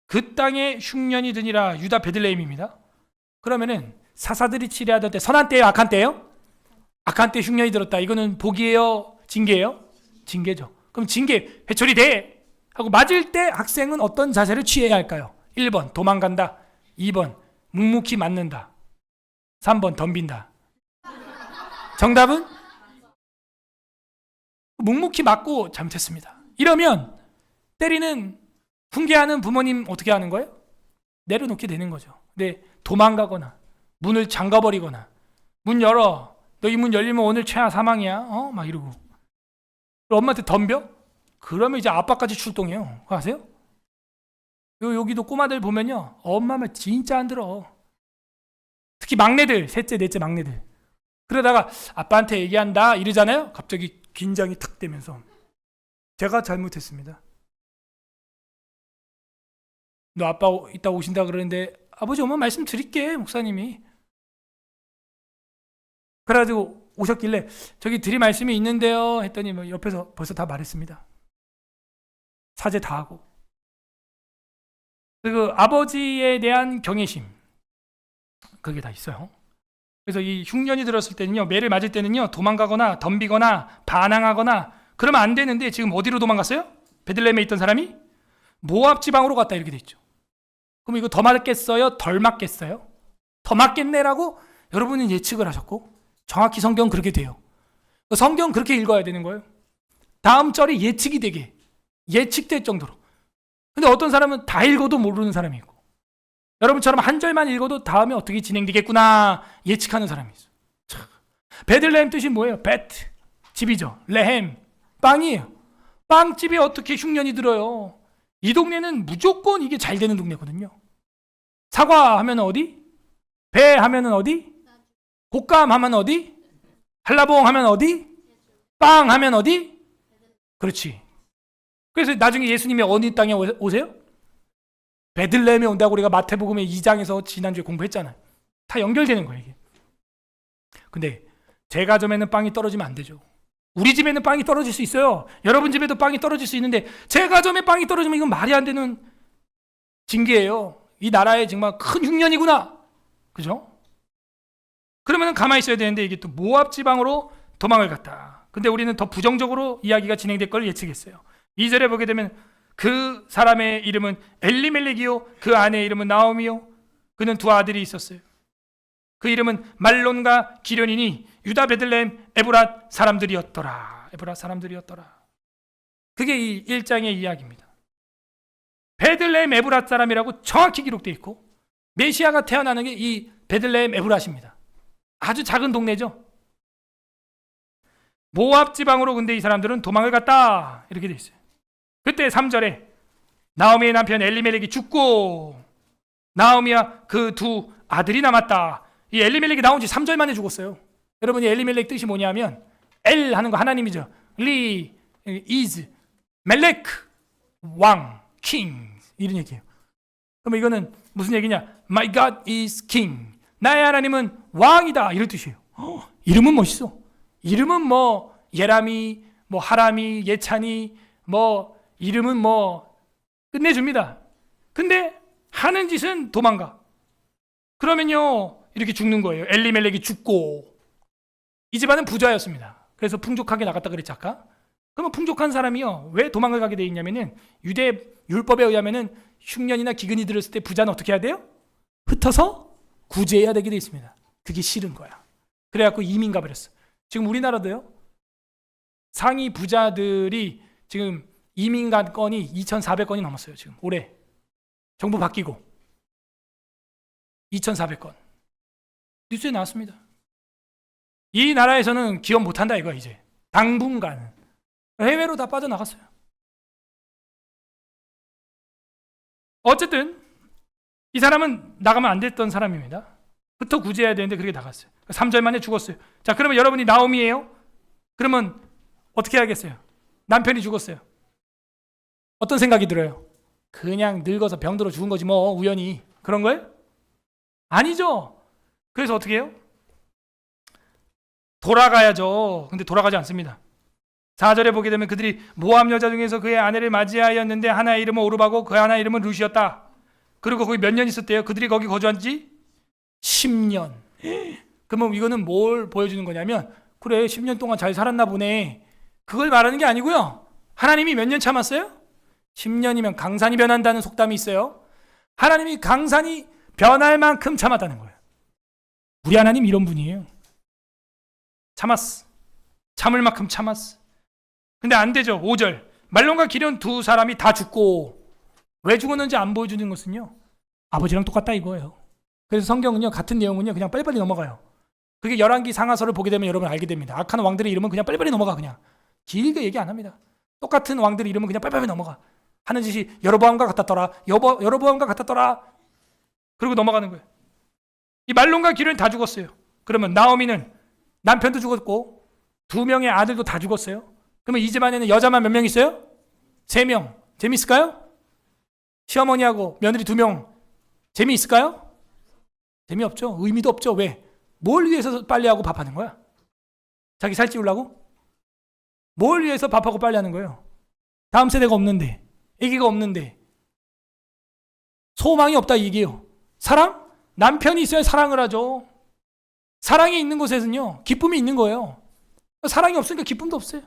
그 땅에 흉년이 드니라 유다 베들레헴입니다. 그러면은 사사들이 치리하던 때 선한 때예요, 악한 때예요? 악한 때 흉년이 들었다. 이거는 복이에요, 징계예요? 징계죠. 그럼 징계 회초리 돼 하고 맞을 때 학생은 어떤 자세를 취해야 할까요? 1번 도망간다, 2번 묵묵히 맞는다, 3번 덤빈다. 정답은 묵묵히 맞고 잘못했습니다. 이러면 때리는, 훈계하는 부모님 어떻게 하는 거예요? 내려놓게 되는 거죠. 근데 도망가거나 문을 잠가버리거나, 문 열어, 너 이 문 열리면 오늘 최하 사망이야, 막 이러고 엄마한테 덤벼? 그러면 이제 아빠까지 출동해요. 그거 아세요? 여기도 꼬마들 보면요, 엄마 말 진짜 안 들어. 특히 막내들, 셋째 넷째 막내들. 그러다가 아빠한테 얘기한다 이러잖아요. 갑자기 긴장이 탁 되면서 제가 잘못했습니다. 너 아빠 이따 오신다 그러는데 아버지 엄마 말씀드릴게, 목사님이. 그래가지고 오셨길래 저기 드릴 말씀이 있는데요 했더니 뭐 옆에서 벌써 다 말했습니다. 사죄 다 하고. 그리고 아버지에 대한 경외심, 그게 다 있어요. 그래서 이 흉년이 들었을 때는요, 매를 맞을 때는요, 도망가거나 덤비거나 반항하거나 그러면 안 되는데, 지금 어디로 도망갔어요? 베들레헴에 있던 사람이 모압 지방으로 갔다, 이렇게 돼 있죠. 그럼 이거 더 맞겠어요? 덜 맞겠어요? 더 맞겠네라고 여러분은 예측을 하셨고, 정확히 성경 그렇게 돼요. 성경 그렇게 읽어야 되는 거예요. 다음 절이 예측이 되게, 예측될 정도로. 근데 어떤 사람은 다 읽어도 모르는 사람이 있고, 여러분처럼 한 절만 읽어도 다음에 어떻게 진행되겠구나 예측하는 사람이 있어요. 베들레헴 뜻이 뭐예요? 베트, 집이죠. 레헴, 빵이에요. 빵집에 어떻게 흉년이 들어요? 이 동네는 무조건 이게 잘 되는 동네거든요. 사과 하면 어디? 배 하면 어디? 곶감 하면 어디? 한라봉 하면 어디? 빵 하면 어디? 그렇지. 그래서 나중에 예수님이 어느 땅에 오세요? 베들레헴에 온다고 우리가 마태복음의 2장에서 지난주에 공부했잖아요. 다 연결되는 거예요, 이게. 근데 제 가정에는 빵이 떨어지면 안 되죠. 우리 집에는 빵이 떨어질 수 있어요. 여러분 집에도 빵이 떨어질 수 있는데 제 가정에 빵이 떨어지면 이건 말이 안 되는 징계예요. 이 나라에 정말 큰 흉년이구나. 그죠? 그러면 가만히 있어야 되는데 이게 또 모압 지방으로 도망을 갔다. 근데 우리는 더 부정적으로 이야기가 진행될 걸 예측했어요. 2절에 보게 되면 그 사람의 이름은 엘리멜렉이요, 그 아내의 이름은 나오미요, 그는 두 아들이 있었어요. 그 이름은 말론과 기련이니 유다 베들레헴 에브랏 사람들이었더라. 에브라 사람들이었더라. 그게 이 1장의 이야기입니다. 베들레헴 에브라 사람이라고 정확히 기록되어 있고 메시아가 태어나는 게 이 베들레헴 에브라십니다. 아주 작은 동네죠. 모압 지방으로 근데 이 사람들은 도망을 갔다 이렇게 돼 있어요. 그때 3절에 나오미의 남편 엘리멜렉이 죽고 나오미와 그 두 아들이 남았다. 이 엘리멜렉이 나온 지 3절 만에 죽었어요. 여러분 이 엘리멜렉 뜻이 뭐냐면 엘 하는 거 하나님이죠. 리 is 멜렉 왕 king 이런 얘기예요. 그럼 이거는 무슨 얘기냐? My God is king. 나의 하나님은 왕이다 이런 뜻이에요. 이름은 멋있어. 이름은 뭐 예람이 뭐 하람이 예찬이 뭐 이름은 뭐 끝내줍니다. 근데 하는 짓은 도망가. 그러면요 이렇게 죽는 거예요. 엘리멜렉이 죽고 이 집안은 부자였습니다. 그래서 풍족하게 나갔다 그랬지 아까. 그러면 풍족한 사람이요 왜 도망을 가게 돼 있냐면은 유대 율법에 의하면은 흉년이나 기근이 들었을 때 부자는 어떻게 해야 돼요? 흩어서 구제해야 되게 돼 있습니다. 그게 싫은 거야. 그래갖고 이민 가버렸어. 지금 우리나라도요 상위 부자들이 지금 이민 간 건이 2,400건이 넘었어요. 지금 올해 정부 바뀌고 2,400건 뉴스에 나왔습니다. 이 나라에서는 기업 못한다 이거야. 이제 당분간 해외로 다 빠져나갔어요. 어쨌든 이 사람은 나가면 안 됐던 사람입니다. 흩어 구제해야 되는데 그렇게 나갔어요. 3절 만에 죽었어요. 자, 그러면 여러분이 나오미예요? 그러면 어떻게 해야겠어요? 남편이 죽었어요. 어떤 생각이 들어요? 그냥 늙어서 병들어 죽은 거지 뭐 우연히 그런 거예요? 아니죠. 그래서 어떻게 해요? 돌아가야죠. 근데 돌아가지 않습니다. 4절에 보게 되면 그들이 모압 여자 중에서 그의 아내를 맞이하였는데 하나의 이름은 오르바고 그 하나의 이름은 루시였다. 그리고 거기 몇 년 있었대요? 그들이 거기 거주한 지 10년. 그러면 이거는 뭘 보여주는 거냐면 그래 10년 동안 잘 살았나 보네. 그걸 말하는 게 아니고요. 하나님이 몇 년 참았어요? 10년이면 강산이 변한다는 속담이 있어요. 하나님이 강산이 변할 만큼 참았다는 거예요. 우리 하나님 이런 분이에요. 참았어. 참을 만큼 참았어. 근데 안 되죠. 5절 말론과 기련 두 사람이 다 죽고 왜 죽었는지 안 보여주는 것은요 아버지랑 똑같다 이거예요. 그래서 성경은요 같은 내용은요 그냥 빨리빨리 넘어가요. 그게 열왕기 상하서를 보게 되면 여러분 알게 됩니다. 악한 왕들의 이름은 그냥 빨리빨리 넘어가. 그냥 길게 얘기 안 합니다. 똑같은 왕들의 이름은 그냥 빨리빨리 넘어가. 하는 짓이 여로보암과 같았더라. 여로보암과 같았더라. 그리고 넘어가는 거예요. 이 말론과 기련이 다 죽었어요. 그러면 나오미는 남편도 죽었고 2명의 아들도 다 죽었어요. 그러면 이 집안에는 여자만 몇 명 있어요? 3명. 재미있을까요? 시어머니하고 며느리 2명. 재미있을까요? 재미없죠. 의미도 없죠. 왜? 뭘 위해서 빨리 하고 밥하는 거야? 자기 살찌우려고? 뭘 위해서 밥하고 빨리 하는 거예요? 다음 세대가 없는데, 애기가 없는데, 소망이 없다 이 얘기예요. 사랑? 남편이 있어야 사랑을 하죠. 사랑이 있는 곳에서는요 기쁨이 있는 거예요. 사랑이 없으니까 기쁨도 없어요.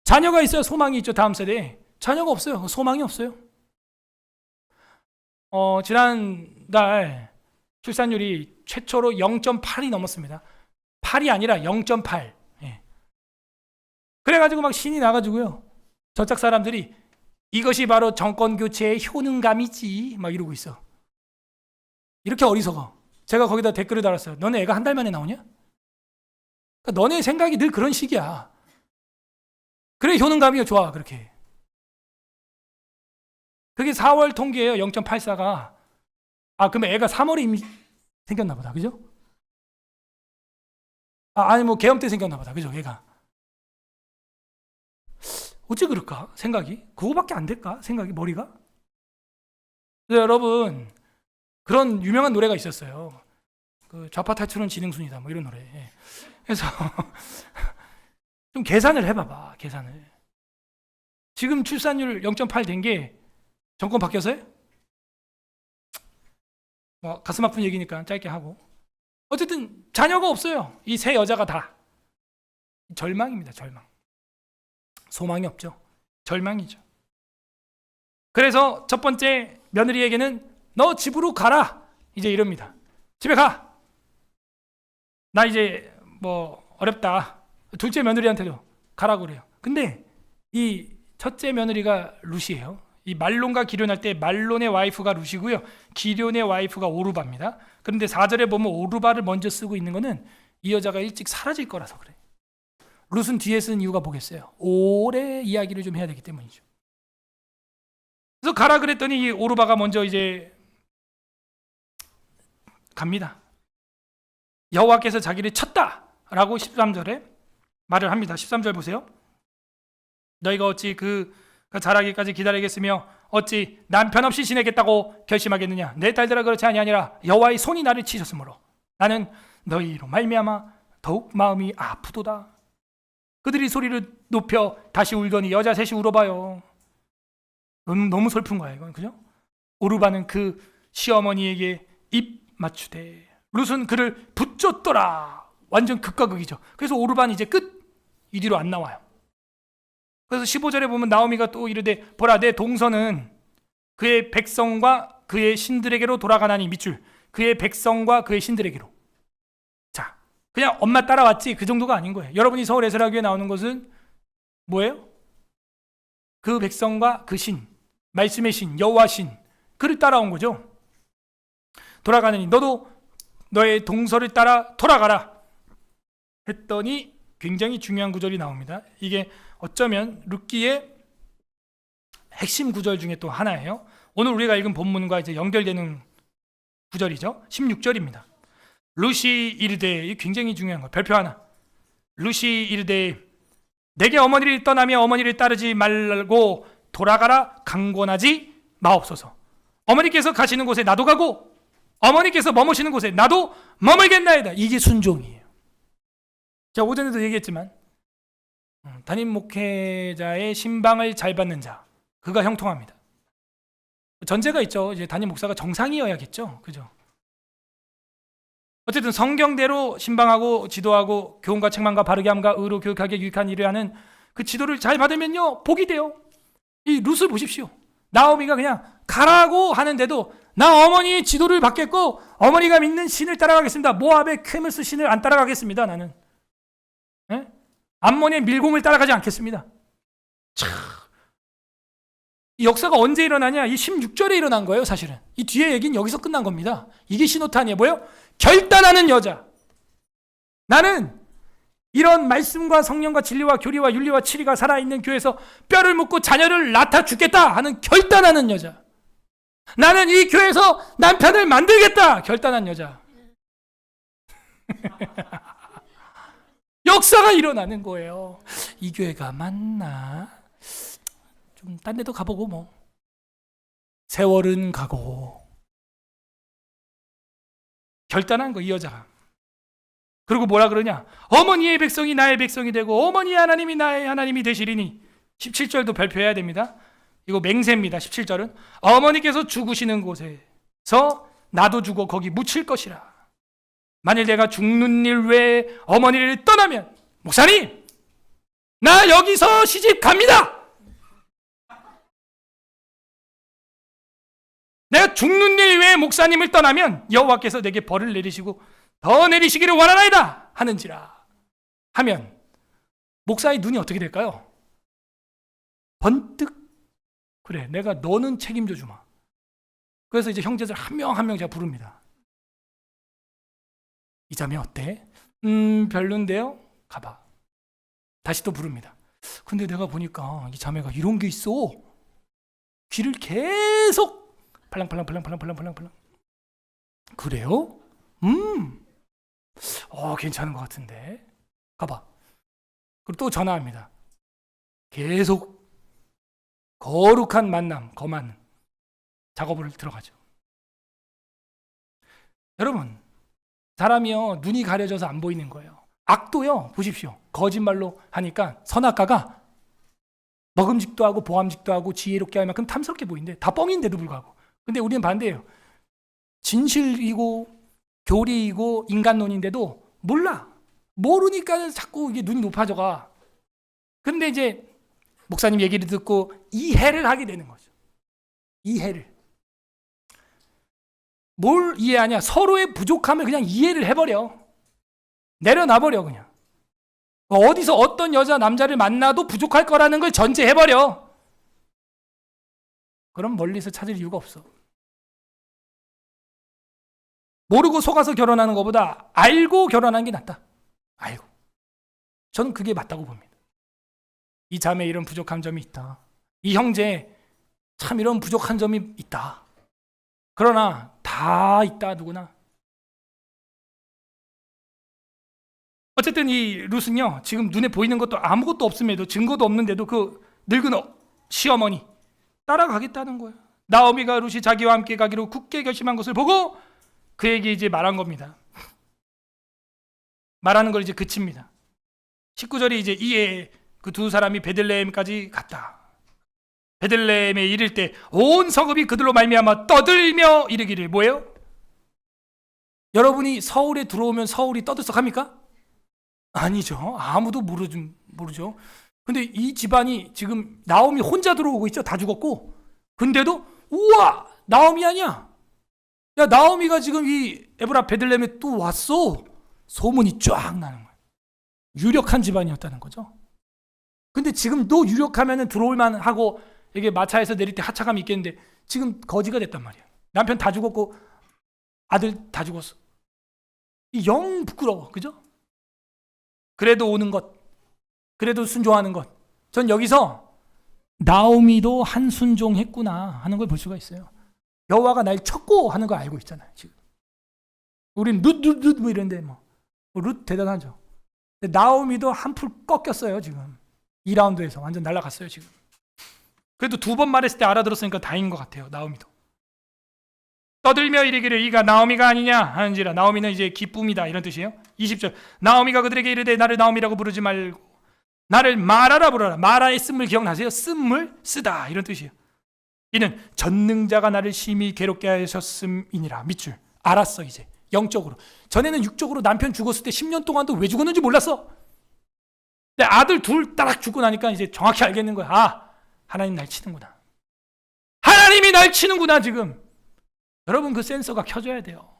자녀가 있어야 소망이 있죠. 다음 세대에. 자녀가 없어요. 소망이 없어요. 지난달 출산율이 최초로 0.8이 넘었습니다. 8이 아니라 0.8. 예. 그래가지고 막 신이 나가지고요. 저쪽 사람들이 이것이 바로 정권 교체의 효능감이지 막 이러고 있어. 이렇게 어리석어. 제가 거기다 댓글을 달았어요. 너네 애가 한 달 만에 나오냐? 그러니까 너네 생각이 늘 그런 식이야. 그래 효능감이 좋아 그렇게. 그게 4월 통계예요. 0.84가. 그러면 애가 3월에 이미 생겼나 보다. 그죠? 아니 뭐 계엄 때 생겼나 보다. 그죠? 얘가. 어째 그럴까? 생각이. 그거밖에 안 될까? 생각이 머리가. 그래서 여러분 그런 유명한 노래가 있었어요. 그 좌파 탈출은 지능순이다 뭐 이런 노래. 예. 그래서 좀 계산을 해봐봐. 계산을. 지금 출산율 0.8 된 게 정권 바뀌어서요? 뭐 가슴 아픈 얘기니까 짧게 하고. 어쨌든 자녀가 없어요. 이 세 여자가 다. 절망입니다. 절망. 소망이 없죠. 절망이죠. 그래서 첫 번째 며느리에게는 너 집으로 가라. 이제 이럽니다. 집에 가. 나 이제 뭐 어렵다. 둘째 며느리한테도 가라 그래요. 근데 이 첫째 며느리가 룻이에요. 이 말론과 기럨 할 때 말론의 와이프가 룻이고요. 기럨의 와이프가 오르바입니다. 그런데 4절에 보면 오르바를 먼저 쓰고 있는 거는 이 여자가 일찍 사라질 거라서 그래. 룻은 뒤에 쓴 이유가 뭐겠어요? 오래 이야기를 좀 해야 되기 때문이죠. 그래서 가라 그랬더니 이 오르바가 먼저 이제 갑니다. 여호와께서 자기를 쳤다라고 13절에 말을 합니다. 13절 보세요. 너희가 어찌 그 자라기까지 기다리겠으며 어찌 남편 없이 지내겠다고 결심하겠느냐. 내 딸들아 그렇지 아니하니라. 여호와의 손이 나를 치셨으므로 나는 너희로 말미암아 더욱 마음이 아프도다. 그들이 소리를 높여 다시 울더니 여자 셋이 울어봐요. 너무 슬픈 거야 이건, 그죠? 오르바는 그 시어머니에게 입 맞추되 룻은 그를 붙잡더라. 완전 극과 극이죠. 그래서 오르바는 이제 끝 이리로 안 나와요. 그래서 15절에 보면 나오미가 또 이르되 보라 내 동서는 그의 백성과 그의 신들에게로 돌아가나니 밑줄 그의 백성과 그의 신들에게로. 자, 그냥 엄마 따라왔지 그 정도가 아닌 거예요. 여러분이 서울 에스라교에 나오는 것은 뭐예요? 그 백성과 그 신, 말씀의 신, 여호와 신, 그를 따라온 거죠. 돌아가느니 너도 너의 동서를 따라 돌아가라 했더니 굉장히 중요한 구절이 나옵니다. 이게 어쩌면 룻기의 핵심 구절 중에 또 하나예요. 오늘 우리가 읽은 본문과 이제 연결되는 구절이죠. 16절입니다. 룻이 이르되, 굉장히 중요한 거, 별표 하나. 룻이 이르되 내게 어머니를 떠나며 어머니를 따르지 말고 돌아가라 강권하지 마옵소서. 어머니께서 가시는 곳에 나도 가고 어머니께서 머무시는 곳에 나도 머물겠나이다. 이게 순종이에요. 제가 오전에도 얘기했지만 담임 목회자의 신방을 잘 받는 자, 그가 형통합니다. 전제가 있죠. 이제 담임 목사가 정상이어야겠죠. 그죠? 어쨌든 성경대로 신방하고 지도하고 교훈과 책망과 바르게 함과 의로 교육하게 유익한 일을 하는 그 지도를 잘 받으면요 복이 돼요. 이 룻을 보십시오. 나오미가 그냥 가라고 하는데도 나 어머니의 지도를 받겠고 어머니가 믿는 신을 따라가겠습니다. 모압의 케메스 신을 안 따라가겠습니다. 나는 암몬의 밀공을 따라가지 않겠습니다. 이 역사가 언제 일어나냐? 이 16절에 일어난 거예요. 사실은 이 뒤에 얘기는 여기서 끝난 겁니다. 이게 신호탄이에요. 뭐예요? 결단하는 여자. 나는 이런 말씀과 성령과 진리와 교리와 윤리와 치리가 살아있는 교회에서 뼈를 묻고 자녀를 낳아 죽겠다 하는 결단하는 여자. 나는 이 교회에서 남편을 만들겠다 결단한 여자. 역사가 일어나는 거예요. 이 교회가 맞나? 좀 딴 데도 가보고 뭐. 세월은 가고. 결단한 거 이 여자가. 그리고 뭐라 그러냐? 어머니의 백성이 나의 백성이 되고 어머니의 하나님이 나의 하나님이 되시리니. 17절도 발표해야 됩니다. 이거 맹세입니다. 17절은 어머니께서 죽으시는 곳에서 나도 죽어 거기 묻힐 것이라. 만일 내가 죽는 일 외에 어머니를 떠나면 목사님 나 여기서 시집 갑니다. 내가 죽는 일 외에 목사님을 떠나면 여호와께서 내게 벌을 내리시고 더 내리시기를 원하나이다 하는지라 하면 목사의 눈이 어떻게 될까요? 번뜩 그래 내가 너는 책임져 주마. 그래서 이제 형제들 한 명 한 명 제가 부릅니다. 이 자매 어때? 별론데요? 가봐. 다시 또 부릅니다. 근데 내가 보니까 이 자매가 이런 게 있어. 귀를 계속 팔랑팔랑 그래요? 괜찮은 것 같은데. 가봐. 그리고 또 전화합니다. 계속 거룩한 만남, 거만 작업을 들어가죠. 여러분, 사람이요 눈이 가려져서 안 보이는 거예요. 악도요 보십시오. 거짓말로 하니까 선악과가 먹음직도 하고 보암직도 하고 지혜롭게 할 만큼 탐스럽게 보이는데 다 뻥인데도 불구하고. 근데 우리는 반대예요. 진실이고 교리이고 인간론인데도 몰라. 모르니까 자꾸 이게 눈이 높아져가. 근데 이제 목사님 얘기를 듣고 이해를 하게 되는 거죠. 이해를. 뭘 이해하냐? 서로의 부족함을 그냥 이해를 해버려. 내려놔버려 그냥. 어디서 어떤 여자 남자를 만나도 부족할 거라는 걸 전제해버려. 그럼 멀리서 찾을 이유가 없어. 모르고 속아서 결혼하는 것보다 알고 결혼하는 게 낫다. 알고. 저는 그게 맞다고 봅니다. 이 자매에 이런 부족한 점이 있다. 이 형제 참 이런 부족한 점이 있다. 그러나 다 있다, 누구나. 어쨌든 이 룻은요, 지금 눈에 보이는 것도 아무것도 없음에도, 증거도 없는데도 그 늙은 시어머니 따라가겠다는 거예요. 나오미가 룻이 자기와 함께 가기로 굳게 결심한 것을 보고 그에게 이제 말한 겁니다. 말하는 걸 이제 그칩니다. 19절이 이제 이에 그 두 사람이 베들레헴까지 갔다. 베들레헴에 이를 때 온 성읍이 그들로 말미암아 떠들며 이르기를, 뭐예요? 여러분이 서울에 들어오면 서울이 떠들썩합니까? 아니죠. 아무도 모르죠. 근데 이 집안이 지금 나오미 혼자 들어오고 있죠. 다 죽었고. 근데도 우와, 나오미 아니야? 야, 나오미가 지금 이 에브라 베들레헴에 또 왔어. 소문이 쫙 나는 거야. 유력한 집안이었다는 거죠. 근데 지금도 유력하면은 들어올만 하고 이게 마차에서 내릴 때 하차감이 있겠는데 지금 거지가 됐단 말이야. 남편 다 죽었고 아들 다 죽었어. 영 부끄러워. 그죠? 그래도 오는 것, 그래도 순종하는 것. 전 여기서 나오미도 한순종했구나 하는 걸 볼 수가 있어요. 여호와가 날 쳤고 하는 거 알고 있잖아요. 지금 우린 룻 뭐 이런데 룻 대단하죠. 근데 나오미도 한풀 꺾였어요. 지금 2라운드에서 완전 날아갔어요. 지금 그래도 2번 말했을 때 알아들었으니까 다행인 것 같아요. 나오미도 떠들며 이르기를 이가 나오미가 아니냐 하는지라. 나오미는 이제 기쁨이다 이런 뜻이에요. 20절 나오미가 그들에게 이르되 나를 나오미라고 부르지 말고 나를 마라라 부르라. 마라의 쓴물 기억나세요? 쓴물 쓰다 이런 뜻이에요. 이는 전능자가 나를 심히 괴롭게 하셨음이니라. 밑줄 알았어. 이제 영적으로. 전에는 육적으로 남편 죽었을 때 10년 동안도 왜 죽었는지 몰랐어. 근데 아들 둘 따락 죽고 나니까 이제 정확히 알겠는 거야. 아, 하나님 날 치는구나. 하나님이 날 치는구나. 지금 여러분 그 센서가 켜져야 돼요.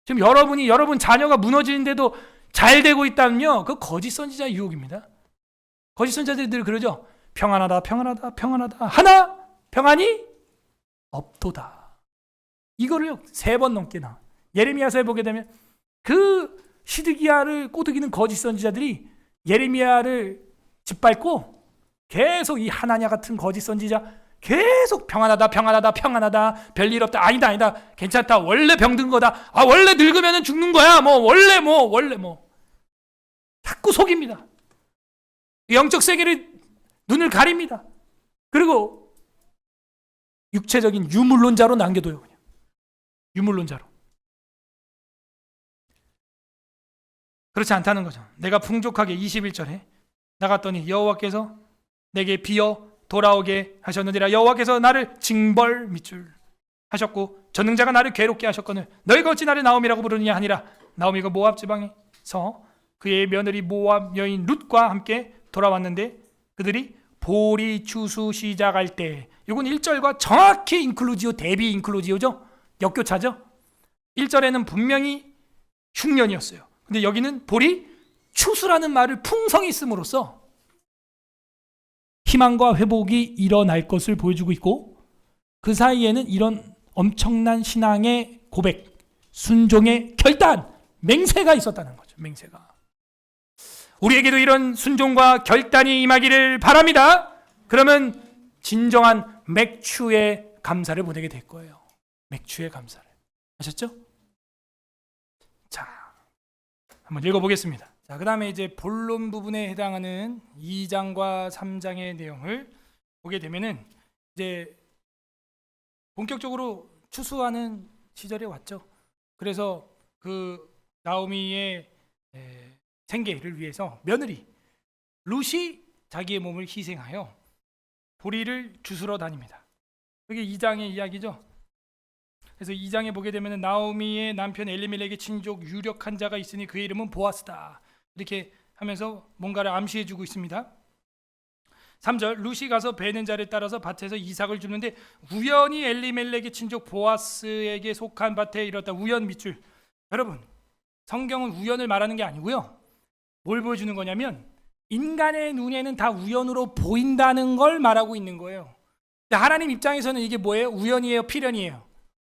지금 여러분 자녀가 무너지는데도 잘 되고 있다면요, 그 거짓 선지자의 유혹입니다. 거짓 선지자들이 그러죠. 평안하다 평안하다 평안하다 하나 평안이 없도다. 이거를 3번 넘게 나. 예레미야서에 보게 되면 그 시드기야를 꼬드기는 거짓 선지자들이 예레미야를 짓밟고 계속 이 하나냐 같은 거짓 선지자 계속 평안하다 평안하다 평안하다 별일 없다 아니다 괜찮다 원래 병든 거다 원래 늙으면 죽는 거야 원래 자꾸 속입니다. 영적 세계를 눈을 가립니다. 그리고 육체적인 유물론자로 남겨둬요. 그냥 유물론자로. 그렇지 않다는 거죠. 내가 풍족하게 21절에 나갔더니 여호와께서 내게 비어 돌아오게 하셨느니라. 여호와께서 나를 징벌 밑줄 하셨고 전능자가 나를 괴롭게 하셨거늘 너희가 어찌 나를 나오미라고 부르느냐 하니라. 나오미가 모압 지방에서 그의 며느리 모압 여인 룻과 함께 돌아왔는데 그들이 보리 추수 시작할 때, 이건 1절과 정확히 인클루지오, 대비 인클루지오죠. 역교차죠. 1절에는 분명히 흉년이었어요. 근데 여기는 보리 추수라는 말을 풍성히 씀으로써 희망과 회복이 일어날 것을 보여주고 있고, 그 사이에는 이런 엄청난 신앙의 고백, 순종의 결단, 맹세가 있었다는 거죠. 맹세가. 우리에게도 이런 순종과 결단이 임하기를 바랍니다. 그러면 진정한 맥추의 감사를 보내게 될 거예요. 맥추의 감사를. 아셨죠? 자, 한번 읽어보겠습니다. 자, 그 다음에 이제 본론 부분에 해당하는 2장과 3장의 내용을 보게 되면은 이제 본격적으로 추수하는 시절이 왔죠. 그래서 그 나오미의 생계를 위해서 며느리 룻이 자기의 몸을 희생하여 보리를 주스러 다닙니다. 그게 2장의 이야기죠. 그래서 2장에 보게 되면 나오미의 남편 엘리멜렉의 친족 유력한 자가 있으니 그의 이름은 보아스다. 이렇게 하면서 뭔가를 암시해주고 있습니다. 3절 룻이 가서 베는 자를 따라서 밭에서 이삭을 주는데 우연히 엘리멜렉의 친족 보아스에게 속한 밭에 이뤘다. 우연 밑줄. 여러분, 성경은 우연을 말하는 게 아니고요, 뭘 보여주는 거냐면 인간의 눈에는 다 우연으로 보인다는 걸 말하고 있는 거예요. 하나님 입장에서는 이게 뭐예요? 우연이에요? 필연이에요?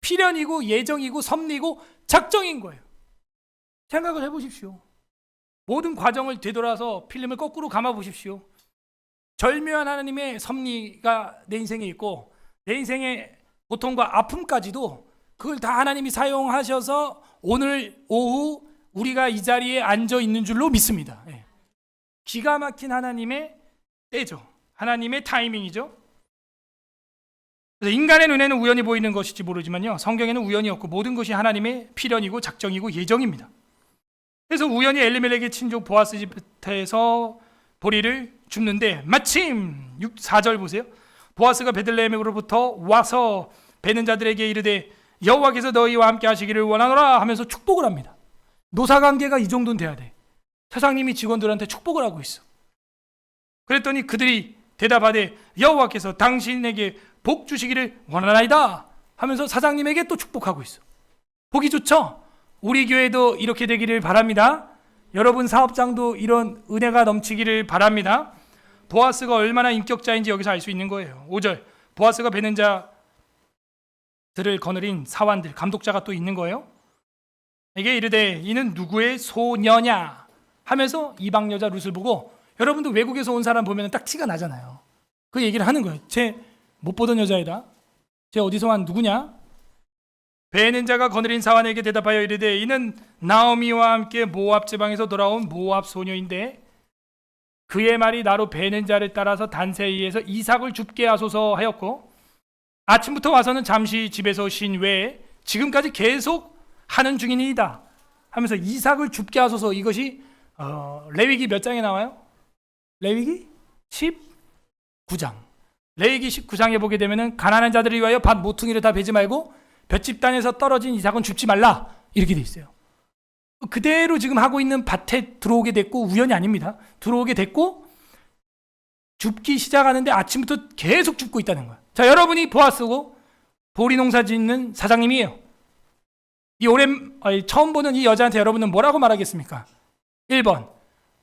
필연이고 예정이고 섭리고 작정인 거예요. 생각을 해보십시오. 모든 과정을 되돌아서 필름을 거꾸로 감아보십시오. 절묘한 하나님의 섭리가 내 인생에 있고 내 인생의 고통과 아픔까지도 그걸 다 하나님이 사용하셔서 오늘 오후 우리가 이 자리에 앉아 있는 줄로 믿습니다. 기가 막힌 하나님의 때죠. 하나님의 타이밍이죠. 그래서 인간의 눈에는 우연히 보이는 것일지 모르지만요, 성경에는 우연이 없고 모든 것이 하나님의 필연이고 작정이고 예정입니다. 그래서 우연히 엘리멜렉의 친족 보아스 집에서 보리를 줍는데 마침 4절 보세요. 보아스가 베들레헴으로부터 와서 베는 자들에게 이르되 여호와께서 너희와 함께 하시기를 원하노라 하면서 축복을 합니다. 노사관계가 이 정도는 돼야 돼. 사장님이 직원들한테 축복을 하고 있어. 그랬더니 그들이 대답하되 여호와께서 당신에게 복 주시기를 원하나이다 하면서 사장님에게 또 축복하고 있어. 보기 좋죠? 우리 교회도 이렇게 되기를 바랍니다. 여러분 사업장도 이런 은혜가 넘치기를 바랍니다. 보아스가 얼마나 인격자인지 여기서 알 수 있는 거예요. 5절 보아스가 베는 자들을 거느린 사환들, 감독자가 또 있는 거예요. 이게 이르되 이는 누구의 소녀냐 하면서 이방 여자 룻을 보고, 여러분도 외국에서 온 사람 보면 딱 티가 나잖아요. 그 얘기를 하는 거예요. 쟤 못 보던 여자이다. 쟤 어디서 온 누구냐? 베는 자가 거느린 사환에게 대답하여 이르되 이는 나오미와 함께 모압 지방에서 돌아온 모압 소녀인데 그의 말이 나로 베는 자를 따라서 단세이에서 이삭을 줍게 하소서 하였고 아침부터 와서는 잠시 집에서 쉰 외에 지금까지 계속 하는 중이니이다 하면서 이삭을 줍게 하소서. 이것이 레위기 몇 장에 나와요? 레위기 19장. 레위기 19장에 보게 되면은 가난한 자들을 위하여 밭 모퉁이를 다 베지 말고 볏집단에서 떨어진 이삭은 줍지 말라 이렇게 돼 있어요. 그대로 지금 하고 있는 밭에 들어오게 됐고, 우연이 아닙니다. 들어오게 됐고 줍기 시작하는데 아침부터 계속 줍고 있다는 거야. 자, 여러분이 보아스고 보리 농사 짓는 사장님이에요. 처음 보는 이 여자한테 여러분은 뭐라고 말하겠습니까? 1번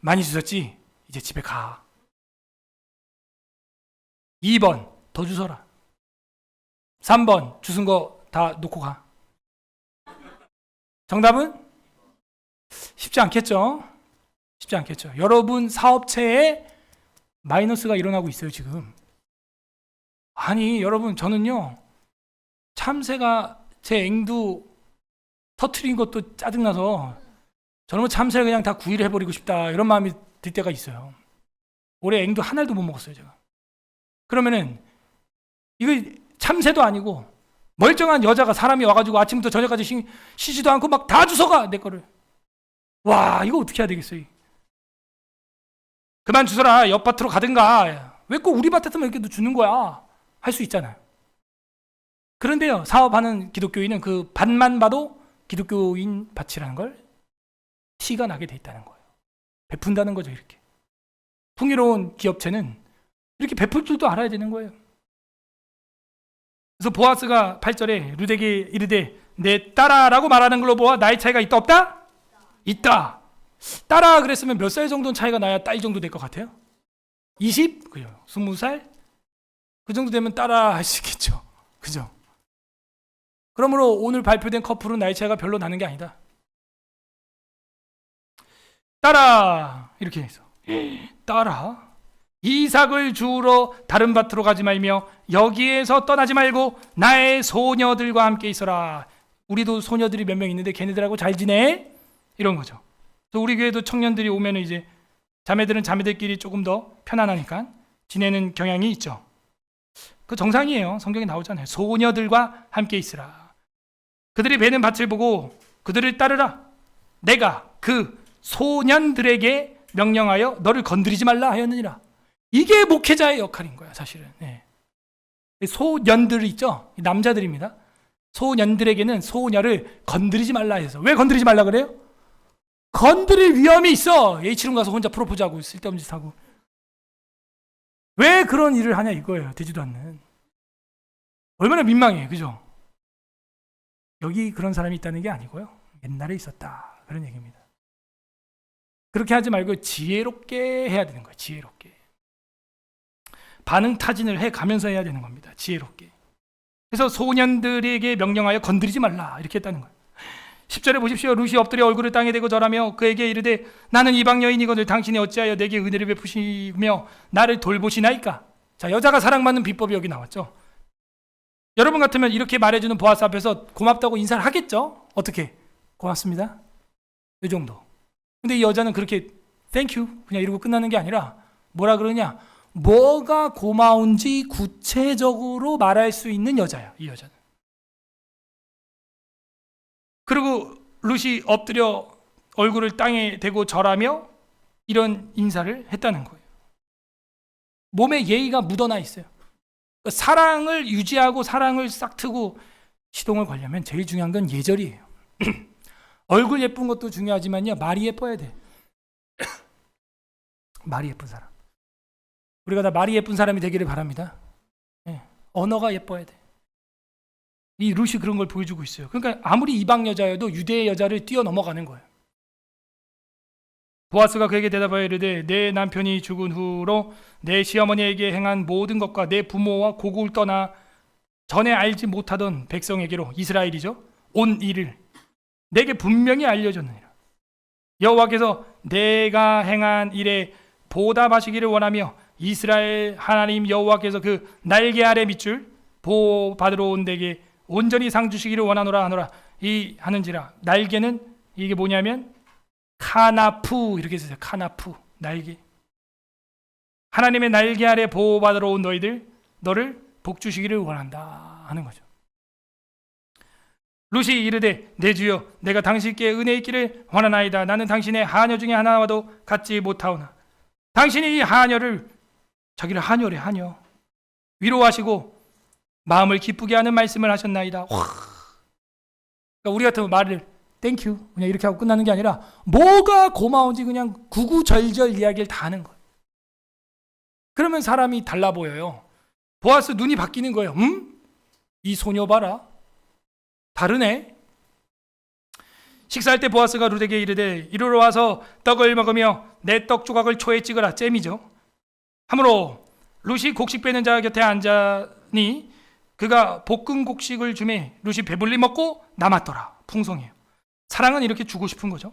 많이 주셨지? 이제 집에 가. 2번 더 주서라. 3번 주신 거 다 놓고 가. 정답은? 쉽지 않겠죠? 쉽지 않겠죠. 여러분 사업체에 마이너스가 일어나고 있어요 지금. 아니 여러분, 저는요 참새가 제 앵두 터트린 것도 짜증나서 저는 참새 그냥 다 구이를 해버리고 싶다 이런 마음이 들 때가 있어요. 올해 앵두 한 알도 못 먹었어요 제가. 그러면은 이거 참새도 아니고 멀쩡한 여자가, 사람이 와가지고 아침부터 저녁까지 쉬지도 않고 막 다 주워가 내 거를. 와, 이거 어떻게 해야 되겠어요? 그만 주서라, 옆밭으로 가든가. 왜 꼭 우리 밭에서만 이렇게 주는 거야? 할 수 있잖아요. 그런데요, 사업하는 기독교인은 그 밭만 봐도 기독교인 밭이라는 걸 티가 나게 돼 있다는 거예요. 베푼다는 거죠. 이렇게 풍요로운 기업체는 이렇게 베풀 줄도 알아야 되는 거예요. 그래서 보아스가 8절에 룻에게 이르되 내 딸아라고 말하는 걸로 보아 나이 차이가 있다 없다? 있다. 딸아 그랬으면 몇 살 정도는 차이가 나야 딸 정도 될 것 같아요? 20? 그죠? 20살? 그 정도 되면 딸아 할 수 있겠죠. 그죠? 그러므로 오늘 발표된 커플은 나이 차이가 별로 나는 게 아니다. 딸아 이렇게 해서 딸아 이삭을 주우러 다른 밭으로 가지 말며 여기에서 떠나지 말고 나의 소녀들과 함께 있어라. 우리도 소녀들이 몇 명 있는데 걔네들하고 잘 지내? 이런 거죠. 또 우리 교회도 청년들이 오면 이제 자매들은 자매들끼리 조금 더 편안하니까 지내는 경향이 있죠. 그 정상이에요. 성경에 나오잖아요. 소녀들과 함께 있으라. 그들이 베는 밭을 보고 그들을 따르라. 내가 그 소년들에게 명령하여 너를 건드리지 말라 하였느니라. 이게 목회자의 역할인 거야 사실은. 네. 소년들 있죠? 남자들입니다. 소년들에게는 소녀를 건드리지 말라 해서. 왜 건드리지 말라 그래요? 건드릴 위험이 있어. H룸 가서 혼자 프로포즈하고 쓸데없는 짓 하고. 왜 그런 일을 하냐 이거예요. 되지도 않는. 얼마나 민망해. 그죠? 여기 그런 사람이 있다는 게 아니고요. 옛날에 있었다. 그런 얘기입니다. 그렇게 하지 말고 지혜롭게 해야 되는 거예요. 지혜롭게. 반응 타진을 해 가면서 해야 되는 겁니다. 지혜롭게. 그래서 소년들에게 명령하여 건드리지 말라 이렇게 했다는 거예요. 10절에 보십시오. 룻이 엎드려 얼굴을 땅에 대고 절하며 그에게 이르되 나는 이방 여인이거늘 당신이 어찌하여 내게 은혜를 베푸시며 나를 돌보시나이까. 자, 여자가 사랑받는 비법이 여기 나왔죠. 여러분 같으면 이렇게 말해주는 보아스 앞에서 고맙다고 인사를 하겠죠. 어떻게? 고맙습니다. 이 정도. 근데 이 여자는 그렇게 땡큐 그냥 이러고 끝나는 게 아니라 뭐라 그러냐, 뭐가 고마운지 구체적으로 말할 수 있는 여자야, 이 여자는. 그리고 룻이 엎드려 얼굴을 땅에 대고 절하며 이런 인사를 했다는 거예요. 몸에 예의가 묻어나 있어요. 사랑을 유지하고 사랑을 싹트고 시동을 걸려면 제일 중요한 건 예절이에요. 얼굴 예쁜 것도 중요하지만요, 말이 예뻐야 돼. 말이 예쁜 사람. 우리가 다 말이 예쁜 사람이 되기를 바랍니다. 네. 언어가 예뻐야 돼. 이 룻이 그런 걸 보여주고 있어요. 그러니까 아무리 이방 여자여도 유대의 여자를 뛰어넘어가는 거예요. 보아스가 그에게 대답하여 이르되 내 남편이 죽은 후로 내 시어머니에게 행한 모든 것과 내 부모와 고국을 떠나 전에 알지 못하던 백성에게로, 이스라엘이죠, 온 일을 내게 분명히 알려줬느니라. 여호와께서 내가 행한 일에 보답하시기를 원하며 이스라엘 하나님 여호와께서 그 날개 아래 밑줄 보호받으러 온 데게 온전히 상 주시기를 원하노라 하노라. 이 하는지라. 날개는 이게 뭐냐면 카나푸 이렇게 쓰세요. 카나푸, 날개. 하나님의 날개 아래 보호받으러 온 너를 복 주시기를 원한다 하는 거죠. 룻이 이르되 내 주여 내가 당신께 은혜 있기를 원하나이다. 나는 당신의 하녀 중에 하나와도 같지 못하오나 당신이 이 하녀를, 자기를 하녀래, 하녀, 위로하시고 마음을 기쁘게 하는 말씀을 하셨나이다. 그러니까 우리 같으면 말을 땡큐 그냥 이렇게 하고 끝나는 게 아니라 뭐가 고마운지 그냥 구구절절 이야기를 다 하는 거예요. 그러면 사람이 달라 보여요. 보아스 눈이 바뀌는 거예요. 이 소녀 봐라, 다르네. 식사할 때 보아스가 룻에게 이르되 이리로 와서 떡을 먹으며 내 떡 조각을 초에 찍으라. 잼이죠. 하므로 룻이 곡식 빼는 자 곁에 앉자니 그가 볶은 곡식을 주매 룻이 배불리 먹고 남았더라. 풍성해요. 사랑은 이렇게 주고 싶은 거죠.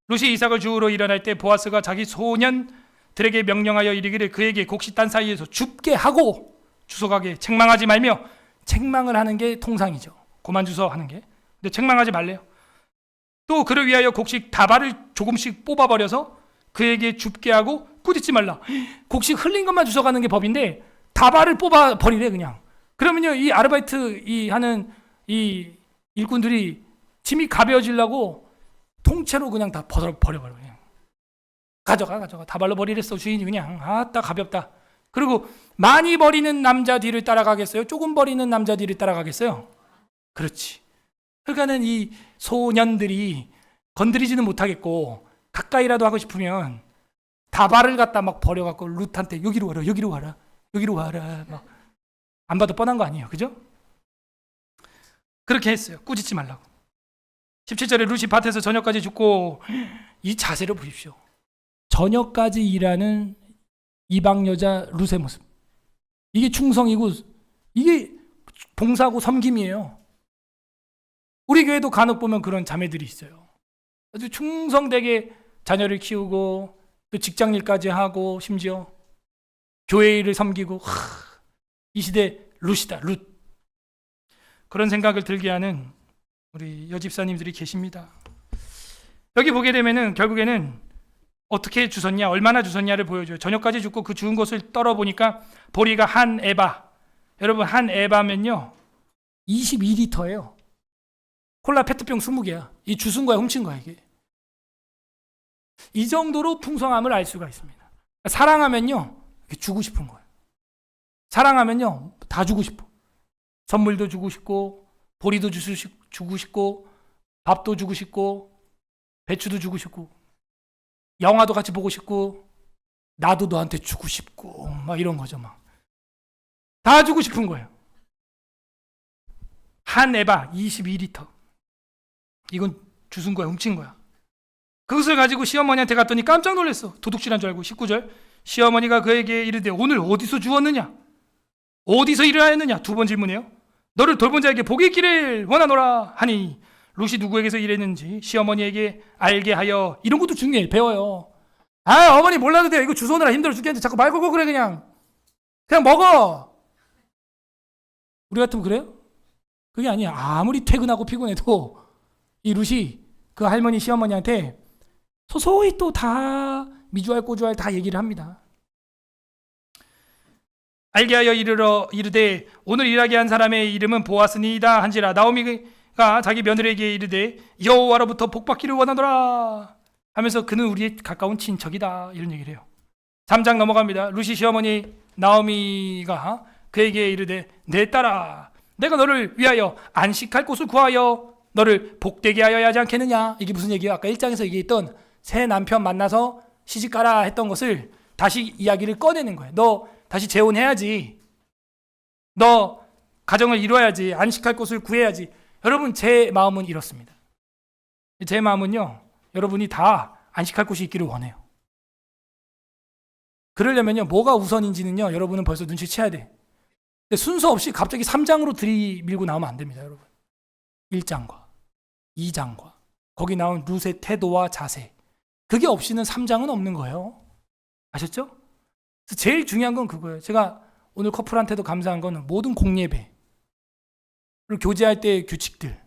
룻이 이삭을 주우러 일어날 때 보아스가 자기 소년들에게 명령하여 이르기를 그에게 곡식 단 사이에서 줍게 하고 주워가게 책망하지 말며. 책망을 하는 게 통상이죠. 고만 주워 하는 게. 근데 책망하지 말래요. 또 그를 위하여 곡식 다발을 조금씩 뽑아버려서 그에게 줍게 하고 꾸짖지 말라. 곡식 흘린 것만 주워가는 게 법인데 다발을 뽑아버리래 그냥. 그러면요, 이 아르바이트 하는 이 일꾼들이 짐이 가벼워지려고 통째로 그냥 다 버려버려. 그냥. 가져가. 다발로 버리랬어 주인이 그냥. 아따 가볍다. 그리고 많이 버리는 남자 뒤를 따라가겠어요? 조금 버리는 남자 뒤를 따라가겠어요? 그렇지. 그러니까는 이 소년들이 건드리지는 못하겠고 가까이라도 하고 싶으면 다발을 갖다 막 버려갖고 룻한테 여기로 와라 막 안 봐도 뻔한 거 아니에요, 그죠? 그렇게 했어요. 꾸짖지 말라고. 17절에 룻이 밭에서 저녁까지 죽고, 이 자세를 보십시오. 저녁까지 일하는 이방 여자 룻의 모습. 이게 충성이고 이게 봉사하고 섬김이에요. 우리 교회도 간혹 보면 그런 자매들이 있어요. 아주 충성되게 자녀를 키우고 또 직장일까지 하고 심지어 교회 일을 섬기고, 이 시대 룻이다, 룻. 그런 생각을 들게 하는 우리 여집사님들이 계십니다. 여기 보게 되면은 결국에는 어떻게 주웠냐, 얼마나 주웠냐를 보여줘요. 저녁까지 죽고 그 주운 것을 떨어보니까 보리가 한 에바. 여러분, 한 에바면요 22리터예요. 콜라 페트병 20개야. 이 주운 거야, 훔친 거야 이게. 이 정도로 풍성함을 알 수가 있습니다. 사랑하면요 주고 싶은 거예요. 사랑하면요 다 주고 싶어. 선물도 주고 싶고, 보리도 주고 싶고, 밥도 주고 싶고, 배추도 주고 싶고, 영화도 같이 보고 싶고, 나도 너한테 주고 싶고, 막 이런 거죠. 막 다 주고 싶은 거예요. 한 에바 22리터. 이건 주운 거야, 훔친 거야. 그것을 가지고 시어머니한테 갔더니 깜짝 놀랐어. 도둑질한 줄 알고. 19절 시어머니가 그에게 이르되 오늘 어디서 주었느냐? 어디서 일을 하였느냐? 두 번 질문해요. 너를 돌본 자에게 복이 있기를 원하노라 하니 룻이 누구에게서 일했는지 시어머니에게 알게 하여. 이런 것도 중요해. 배워요. 아, 어머니 몰라도 돼요. 이거 주워 오느라 힘들어 죽겠는데 자꾸 말 걸고 그래. 그냥 먹어. 우리 같으면 그래요? 그게 아니야. 아무리 퇴근하고 피곤해도 이 룻이 그 할머니 시어머니한테 소소히 또 다 미주알 꼬주알 다 얘기를 합니다. 알게 하여 이르되 오늘 일하게 한 사람의 이름은 보아스니이다 한지라. 나오미가 자기 며느리에게 이르되 여호와로부터 복받기를 원하노라 하면서 그는 우리의 가까운 친척이다, 이런 얘기를 해요. 3장 넘어갑니다. 룻이 시어머니 나오미가 그에게 이르되 내 딸아, 내가 너를 위하여 안식할 곳을 구하여 너를 복되게 하여야 하지 않겠느냐. 이게 무슨 얘기예요? 아까 1장에서 얘기했던 새 남편 만나서 시집가라 했던 것을 다시 이야기를 꺼내는 거예요. 너 다시 재혼해야지. 너 가정을 이루어야지. 안식할 곳을 구해야지. 여러분, 제 마음은 이렇습니다. 제 마음은요, 여러분이 다 안식할 곳이 있기를 원해요. 그러려면요, 뭐가 우선인지는요, 여러분은 벌써 눈치채야 돼. 근데 순서 없이 갑자기 3장으로 들이밀고 나오면 안 됩니다, 여러분. 1장과 2장과 거기 나온 룻의 태도와 자세, 그게 없이는 3장은 없는 거예요. 아셨죠? 그래서 제일 중요한 건 그거예요. 제가 오늘 커플한테도 감사한 거는 모든 공예배, 그리고 교제할 때의 규칙들,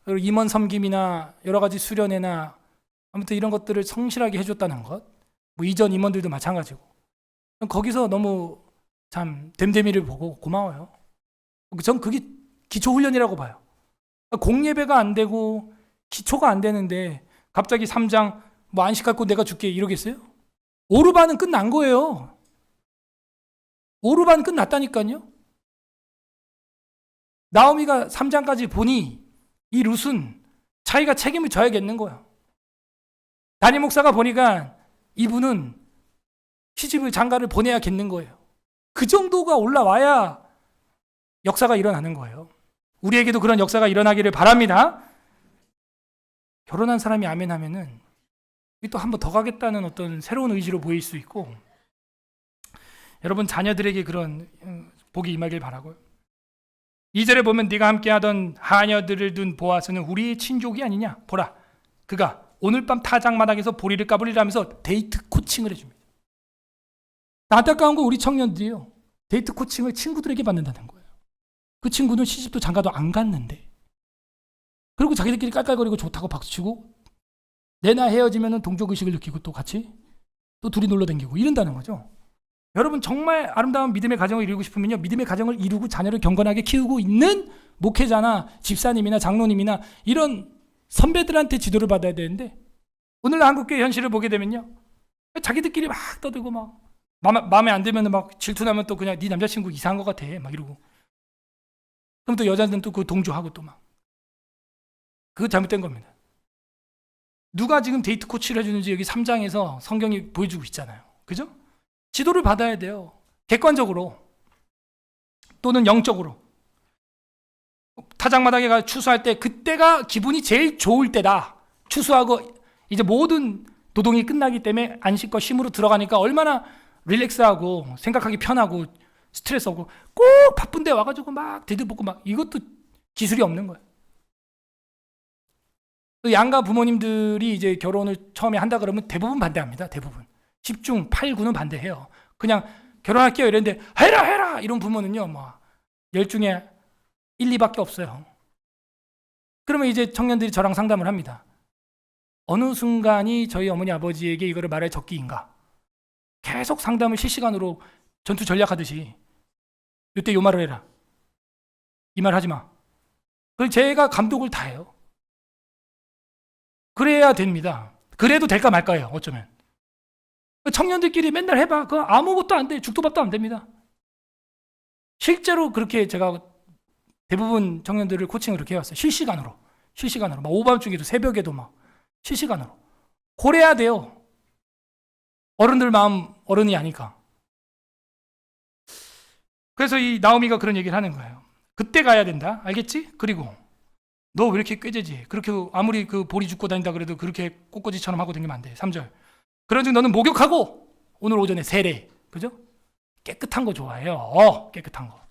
그리고 임원 섬김이나 여러 가지 수련회나 아무튼 이런 것들을 성실하게 해줬다는 것. 뭐 이전 임원들도 마찬가지고. 거기서 너무 참 됨됨이를 보고 고마워요. 전 그게 기초훈련이라고 봐요. 공예배가 안 되고 기초가 안 되는데 갑자기 3장 뭐 안식할 곳 내가 줄게 이러겠어요? 오르반은 끝난 거예요. 오르반 끝났다니까요. 나오미가 3장까지 보니 이 룻은 자기가 책임을 져야겠는 거예요. 담임 목사가 보니까 이분은 시집을 장가를 보내야겠는 거예요. 그 정도가 올라와야 역사가 일어나는 거예요. 우리에게도 그런 역사가 일어나기를 바랍니다. 결혼한 사람이 아멘 하면은 또 한 번 더 가겠다는 어떤 새로운 의지로 보일 수 있고, 여러분 자녀들에게 그런 복이 임하길 바라고요. 2절에 보면 네가 함께하던 하녀들을 둔 보아스는 우리의 친족이 아니냐. 보라, 그가 오늘 밤 타작마당에서 보리를 까불리라 하면서 데이트 코칭을 해줍니다. 안타까운 거 우리 청년들이요, 데이트 코칭을 친구들에게 받는다는 거예요. 그 친구는 시집도 장가도 안 갔는데, 그리고 자기들끼리 깔깔거리고 좋다고 박수치고 내나 헤어지면 동족의식을 느끼고 또 같이 또 둘이 놀러 다니고 이런다는 거죠. 여러분, 정말 아름다운 믿음의 가정을 이루고 싶으면요, 믿음의 가정을 이루고 자녀를 경건하게 키우고 있는 목회자나 집사님이나 장로님이나 이런 선배들한테 지도를 받아야 되는데, 오늘날 한국교회 현실을 보게 되면요, 자기들끼리 막 떠들고 막 마음에 안 들면 막 질투나면 또 그냥 네 남자친구 이상한 것 같아 막 이러고, 그럼 또 여자들은 또 그 동조하고 또 막, 그거 잘못된 겁니다. 누가 지금 데이트 코치를 해주는지 여기 3장에서 성경이 보여주고 있잖아요. 그죠? 지도를 받아야 돼요. 객관적으로 또는 영적으로. 타작마당에 가 추수할 때 그때가 기분이 제일 좋을 때다. 추수하고 이제 모든 노동이 끝나기 때문에 안식과 쉼으로 들어가니까 얼마나 릴렉스하고 생각하기 편하고 스트레스 없고, 꼭 바쁜데 와가지고 막 대들보고 막, 이것도 기술이 없는 거예요. 양가 부모님들이 이제 결혼을 처음에 한다 그러면 대부분 반대합니다. 대부분 10중 8, 9는 반대해요. 그냥 결혼할게요 이랬는데 해라 이런 부모는요, 뭐 10중에 1, 2밖에 없어요. 그러면 이제 청년들이 저랑 상담을 합니다. 어느 순간이 저희 어머니 아버지에게 이거를 말할 적기인가, 계속 상담을 실시간으로 전투 전략하듯이 이때 요 말을 해라, 이 말 하지 마. 그걸 제가 감독을 다 해요. 그래야 됩니다. 그래도 될까 말까요, 어쩌면. 청년들끼리 맨날 해봐. 그거 아무것도 안 돼. 죽도 밥도 안 됩니다. 실제로 그렇게 제가 대부분 청년들을 코칭을 그렇게 해왔어요. 실시간으로. 막 오밤중에도 새벽에도 막 실시간으로. 그래야 돼요. 어른들 마음 어른이 아니까. 그래서 이 나오미가 그런 얘기를 하는 거예요. 그때 가야 된다. 알겠지? 그리고 너 왜 이렇게 꾀죄지? 그렇게 아무리 그 보리 죽고 다닌다 그래도 그렇게 꽃꽂이처럼 하고 다니면 안 돼. 3절. 그런즉 너는 목욕하고 오늘 오전에 세례. 그죠? 깨끗한 거 좋아해요. 깨끗한 거.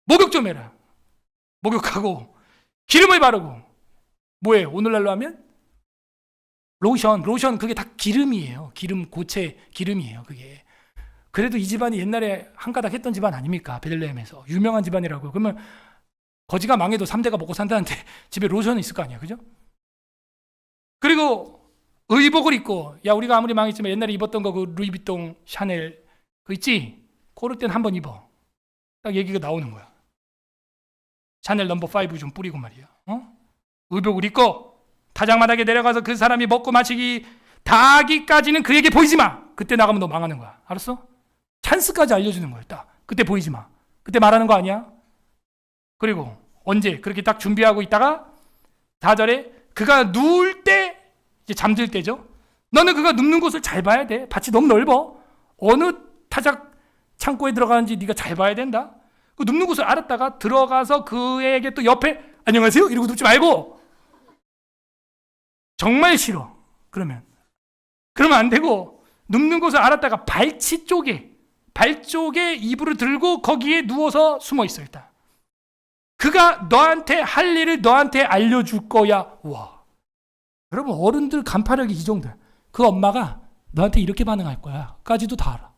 목욕 좀 해라. 목욕하고 기름을 바르고 뭐예요? 오늘날로 하면 로션 그게 다 기름이에요. 기름 고체 기름이에요. 그게. 그래도 이 집안이 옛날에 한 가닥 했던 집안 아닙니까? 베들레헴에서 유명한 집안이라고. 그러면 거지가 망해도 3대가 먹고 산다는데 집에 로션이 있을 거 아니야, 그죠? 그리고 의복을 입고, 야 우리가 아무리 망했지만 옛날에 입었던 거 그 루이비통 샤넬 그 있지? 그럴 땐 한번 입어. 딱 얘기가 나오는 거야. 샤넬 넘버 5 좀 뿌리고 말이야. 의복을 입고 타작마당에 내려가서 그 사람이 먹고 마시기 다 하기까지는 그에게 보이지 마. 그때 나가면 너 망하는 거야. 알았어? 찬스까지 알려주는 거야. 딱 그때 보이지 마. 그때 말하는 거 아니야? 그리고 언제 그렇게 딱 준비하고 있다가 4절에 그가 누울 때 이제 잠들 때죠. 너는 그가 눕는 곳을 잘 봐야 돼. 밭이 너무 넓어. 어느 타작 창고에 들어가는지 네가 잘 봐야 된다. 그 눕는 곳을 알았다가 들어가서 그에게 또 옆에 안녕하세요 이러고 눕지 말고. 정말 싫어. 그러면 안 되고 눕는 곳을 알았다가 발 쪽에 이불을 들고 거기에 누워서 숨어 있어 일단. 그가 너한테 할 일을 너한테 알려줄 거야. 와. 여러분 어른들 간파력이 이 정도야. 그 엄마가 너한테 이렇게 반응할 거야. 까지도 다 알아.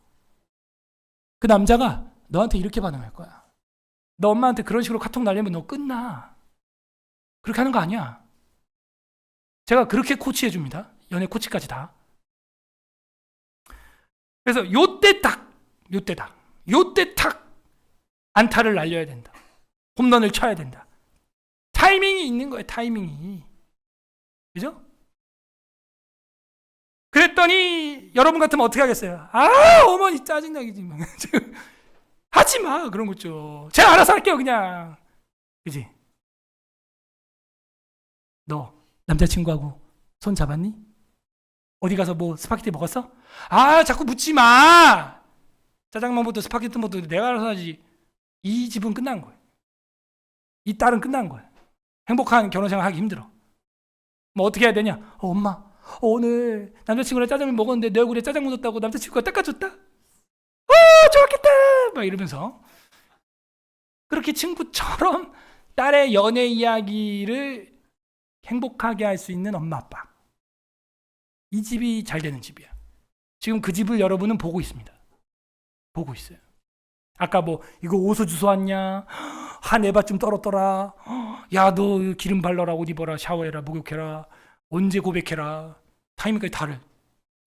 그 남자가 너한테 이렇게 반응할 거야. 너 엄마한테 그런 식으로 카톡 날리면 너 끝나. 그렇게 하는 거 아니야. 제가 그렇게 코치해 줍니다. 연애 코치까지 다. 그래서 요때 탁 안타를 날려야 된다. 홈런을 쳐야 된다. 타이밍이 있는 거예요. 타이밍이. 그죠? 그랬더니 여러분 같으면 어떻게 하겠어요? 어머니 짜증나게 지금 하지 마 그런 거 좀. 제가 알아서 할게요 그냥. 그지? 너 남자친구하고 손 잡았니? 어디 가서 뭐 스파게티 먹었어? 자꾸 묻지 마. 짜장면 먹든 스파게티 먹든 내가 알아서 하지. 이 집은 끝난 거예요. 이 딸은 끝난 거예요. 행복한 결혼생활 하기 힘들어. 뭐 어떻게 해야 되냐? 엄마 오늘 남자친구랑 짜장면 먹었는데 내 얼굴에 짜장 묻었다고 남자친구가 닦아줬다? 좋았겠다 막 이러면서 그렇게 친구처럼 딸의 연애 이야기를 행복하게 할 수 있는 엄마 아빠. 이 집이 잘 되는 집이야. 지금 그 집을 여러분은 보고 있습니다. 보고 있어요. 아까 뭐 이거 어디서 주워왔냐? 한 에바쯤 떨었더라. 야 너 기름 발라라, 옷 입어라, 샤워해라, 목욕해라, 언제 고백해라. 타이밍까지 다를.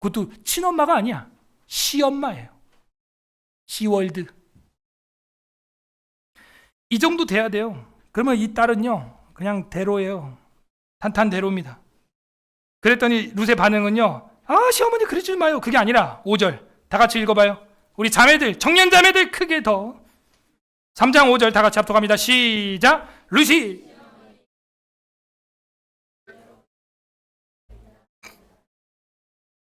그것도 친엄마가 아니야. 시엄마예요. 시월드. 이 정도 돼야 돼요. 그러면 이 딸은요 그냥 대로예요. 탄탄대로입니다. 그랬더니 룻의 반응은요, 시어머니 그러지 마요. 그게 아니라 5절 다 같이 읽어봐요. 우리 자매들, 청년 자매들 크게 더 3장 5절 다 같이 합독합니다. 시작. 룻이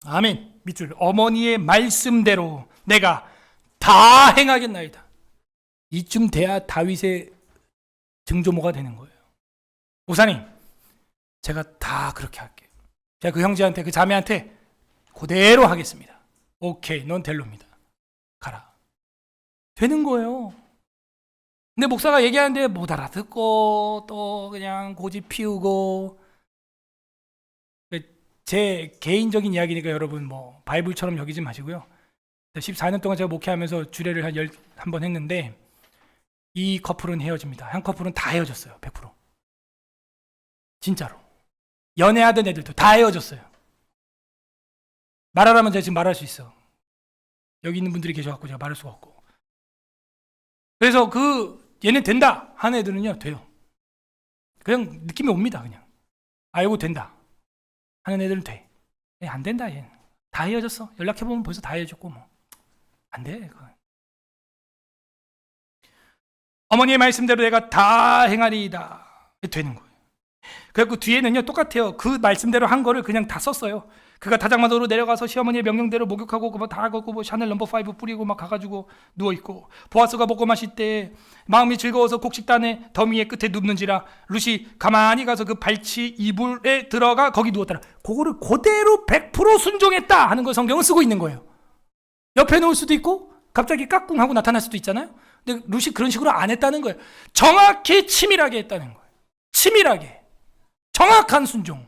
아멘. 밑줄 어머니의 말씀대로 내가 다 행하겠나이다. 이쯤 돼야 다윗의 증조모가 되는 거예요. 목사님 제가 다 그렇게 할게요. 제가 그 형제한테 그 자매한테 그대로 하겠습니다. 오케이 넌 델로입니다. 가라. 되는 거예요. 근데 목사가 얘기하는데 못 알아듣고 또 그냥 고집 피우고. 제 개인적인 이야기니까 여러분 뭐 바이블처럼 여기지 마시고요. 14년 동안 제가 목회하면서 주례를 한 11번 했는데 이 커플은 헤어집니다. 한 커플은 다 헤어졌어요. 100%. 진짜로. 연애하던 애들도 다 헤어졌어요. 말하라면 제가 지금 말할 수 있어. 여기 있는 분들이 계셔갖고 제가 말할 수가 없고. 그래서 얘는 된다 하는 애들은요 돼요. 그냥 느낌이 옵니다. 그냥 이거 된다 하는 애들은 돼. 안 된다 얘는. 다 헤어졌어. 연락해보면 벌써 다 헤어졌고 뭐 안 돼. 그건. 어머니의 말씀대로 내가 다 행하리이다. 되는 거예요. 그래갖고 뒤에는요 똑같아요. 그 말씀대로 한 거를 그냥 다 썼어요. 그가 다장마도로 내려가서 시어머니의 명령대로 목욕하고 그거 다 하고 뭐 샤넬 넘버 5 뿌리고 막 가가지고 누워 있고, 보아스가 먹고 마실 때 마음이 즐거워서 곡식단의 더미의 끝에 눕는지라 룻이 가만히 가서 그 발치 이불에 들어가 거기 누웠더라. 그거를 그대로 100% 순종했다 하는 걸 성경은 쓰고 있는 거예요. 옆에 놓을 수도 있고 갑자기 까꿍 하고 나타날 수도 있잖아요. 근데 룻이 그런 식으로 안 했다는 거예요. 정확히 치밀하게 했다는 거예요. 치밀하게 정확한 순종.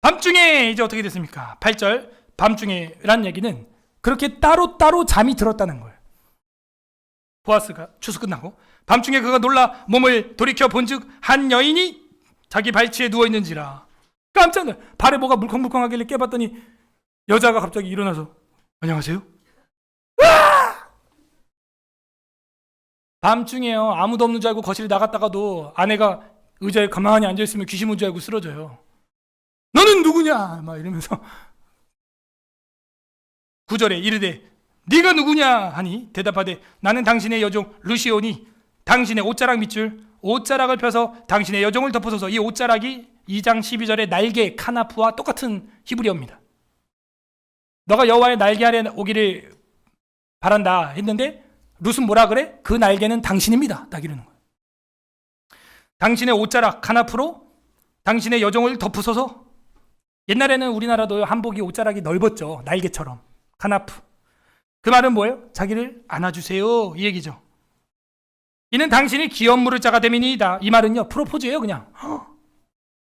밤중에 이제 어떻게 됐습니까? 8절 밤중에란 얘기는 그렇게 따로따로 잠이 들었다는 거예요. 보아스가 추수 끝나고 밤중에 그가 놀라 몸을 돌이켜 본즉 한 여인이 자기 발치에 누워있는지라. 깜짝 놀라 발에 뭐가 물컹물컹하길래 깨봤더니 여자가 갑자기 일어나서 안녕하세요? 와! 밤중에요. 아무도 없는 줄 알고 거실에 나갔다가도 아내가 의자에 가만히 앉아있으면 귀신 온 줄 알고 쓰러져요. 너는 누구냐? 막 이러면서 9절에 이르되 네가 누구냐 하니 대답하되 나는 당신의 여종 루시오니 당신의 옷자락 밑줄 옷자락을 펴서 당신의 여종을 덮으소서. 이 옷자락이 2장 12절의 날개 카나프와 똑같은 히브리어입니다. 너가 여호와의 날개 아래 오기를 바란다 했는데 룻은 뭐라 그래? 그 날개는 당신입니다. 딱 이러는 거예요. 당신의 옷자락 카나프로 당신의 여종을 덮으소서. 옛날에는 우리나라도 한복이 옷자락이 넓었죠. 날개처럼. 카나프. 그 말은 뭐예요? 자기를 안아주세요 이 얘기죠. 이는 당신이 기업 무릇자가 됨이니이다. 이 말은요 프로포즈예요. 그냥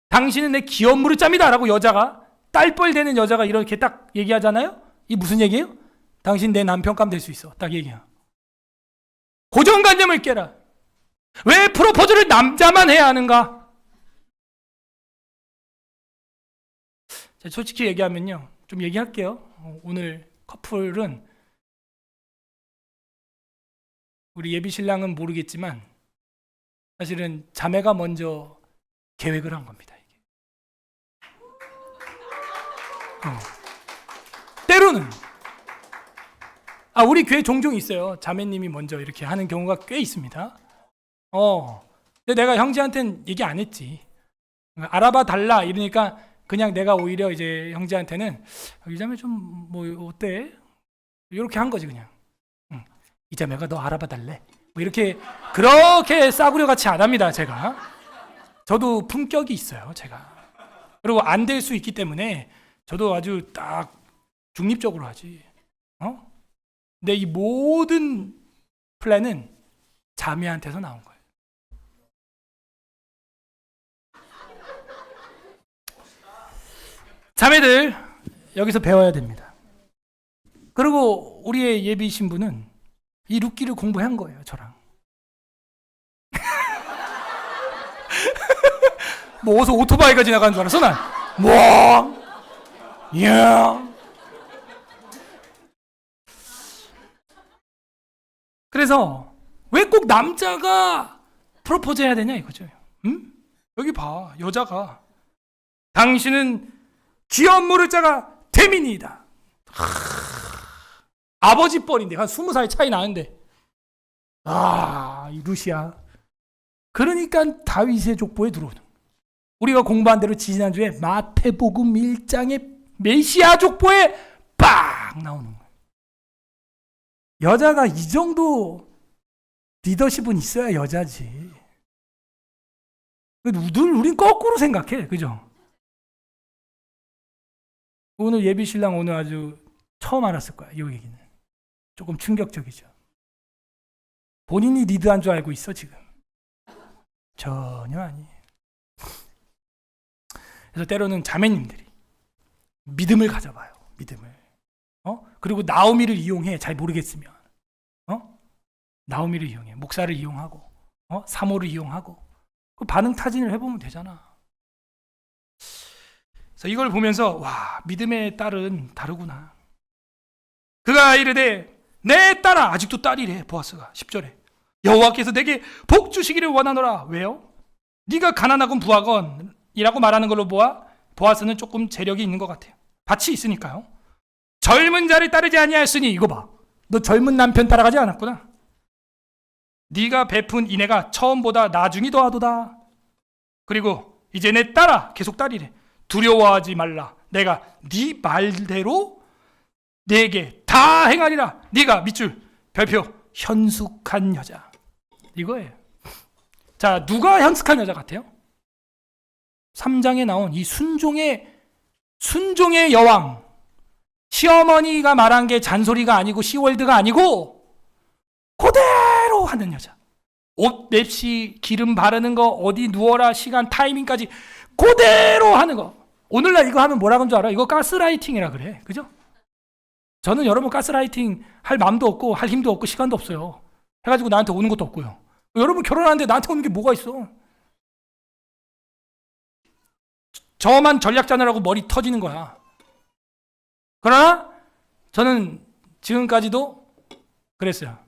당신은 내 기업 무릇자입니다 라고 여자가 딸뻘 되는 여자가 이렇게 딱 얘기하잖아요. 이 무슨 얘기예요? 당신 내 남편감 될 수 있어. 딱 얘기야. 고정관념을 깨라. 왜 프로포즈를 남자만 해야 하는가? 솔직히 얘기하면요, 좀 얘기할게요. 오늘 커플은 우리 예비 신랑은 모르겠지만 사실은 자매가 먼저 계획을 한 겁니다. 이게. 때로는 우리 교회 종종 있어요. 자매님이 먼저 이렇게 하는 경우가 꽤 있습니다. 근데 내가 형제한테는 얘기 안 했지. 알아봐 달라 이러니까 그냥 내가 오히려 이제 형제한테는 이 자매 좀 뭐 어때? 이렇게 한 거지 그냥. 이 자매가 너 알아봐 달래. 뭐 이렇게 그렇게 싸구려 같이 안 합니다 제가. 저도 품격이 있어요 제가. 그리고 안 될 수 있기 때문에 저도 아주 딱 중립적으로 하지. 근데 이 모든 플랜은 자매한테서 나온 거예요. 자매들 여기서 배워야 됩니다. 그리고 우리의 예비 신부는 이 룻기를 공부한 거예요 저랑. 뭐 어디서 오토바이가 지나가는 줄 알았어 난. 뭐 이야. 그래서 왜 꼭 남자가 프로포즈 해야 되냐 이거죠. 응? 여기 봐 여자가 당신은 기업 무릇자가 태민이다. 아버지 뻘인데 한 20살 차이 나는데 이 룻이야. 그러니까 다윗의 족보에 들어오는 우리가 공부한 대로 지난주에 마태복음 1장의 메시아 족보에 빡 나오는 거예요. 여자가 이 정도 리더십은 있어야 여자지. 늘 우린 거꾸로 생각해. 그죠? 오늘 예비 신랑 오늘 아주 처음 알았을 거야. 이 얘기는. 조금 충격적이죠. 본인이 리드한 줄 알고 있어 지금. 전혀 아니에요. 그래서 때로는 자매님들이 믿음을 가져봐요. 믿음을. 그리고 나오미를 이용해. 잘 모르겠으면. 나오미를 이용해. 목사를 이용하고 사모를 이용하고 그 반응 타진을 해보면 되잖아. 그래서 이걸 보면서 와 믿음의 딸은 다르구나. 그가 이르되 내 딸아. 아직도 딸이래 보아스가 10절에. 여호와께서 내게 복 주시기를 원하노라. 왜요? 네가 가난하건 부하건이라고 말하는 걸로 보아 보아스는 조금 재력이 있는 것 같아요. 밭이 있으니까요. 젊은 자를 따르지 아니하였으니 이거 봐. 너 젊은 남편 따라가지 않았구나. 네가 베푼 인애가 처음보다 나중이 더하도다. 그리고 이제 내 딸아, 계속 딸이래. 두려워하지 말라. 내가 네 말대로 네게 다 행하리라. 네가 밑줄 별표 현숙한 여자. 이거예요. 자, 누가 현숙한 여자 같아요? 3장에 나온 이 순종의 여왕. 시어머니가 말한 게 잔소리가 아니고 시월드가 아니고 그대로 하는 여자. 옷 맵시, 기름 바르는 거, 어디 누워라, 시간, 타이밍까지 그대로 하는 거. 오늘날 이거 하면 뭐라 그런 줄 알아? 이거 가스라이팅이라 그래. 그죠? 저는 여러분 가스라이팅 할 마음도 없고 할 힘도 없고 시간도 없어요. 해가지고 나한테 오는 것도 없고요. 여러분 결혼하는데 나한테 오는 게 뭐가 있어? 저만 전략 짜느라고 머리 터지는 거야. 그러나 저는 지금까지도 그랬어요.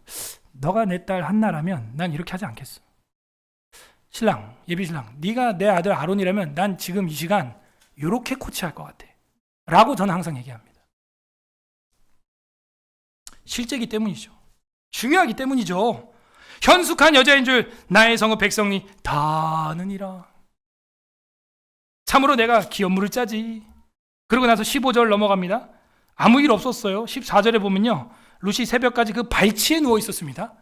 너가 내 딸 한나라면 난 이렇게 하지 않겠어. 신랑, 예비신랑, 네가 내 아들 아론이라면 난 지금 이 시간 이렇게 코치할 것 같아 라고 저는 항상 얘기합니다. 실제이기 때문이죠. 중요하기 때문이죠. 현숙한 여자인 줄 나의 성읍 백성이 다 아느니라. 참으로 내가 기업물을 짜지. 그러고 나서 15절 넘어갑니다. 아무 일 없었어요. 14절에 보면요, 룻이 새벽까지 그 발치에 누워 있었습니다.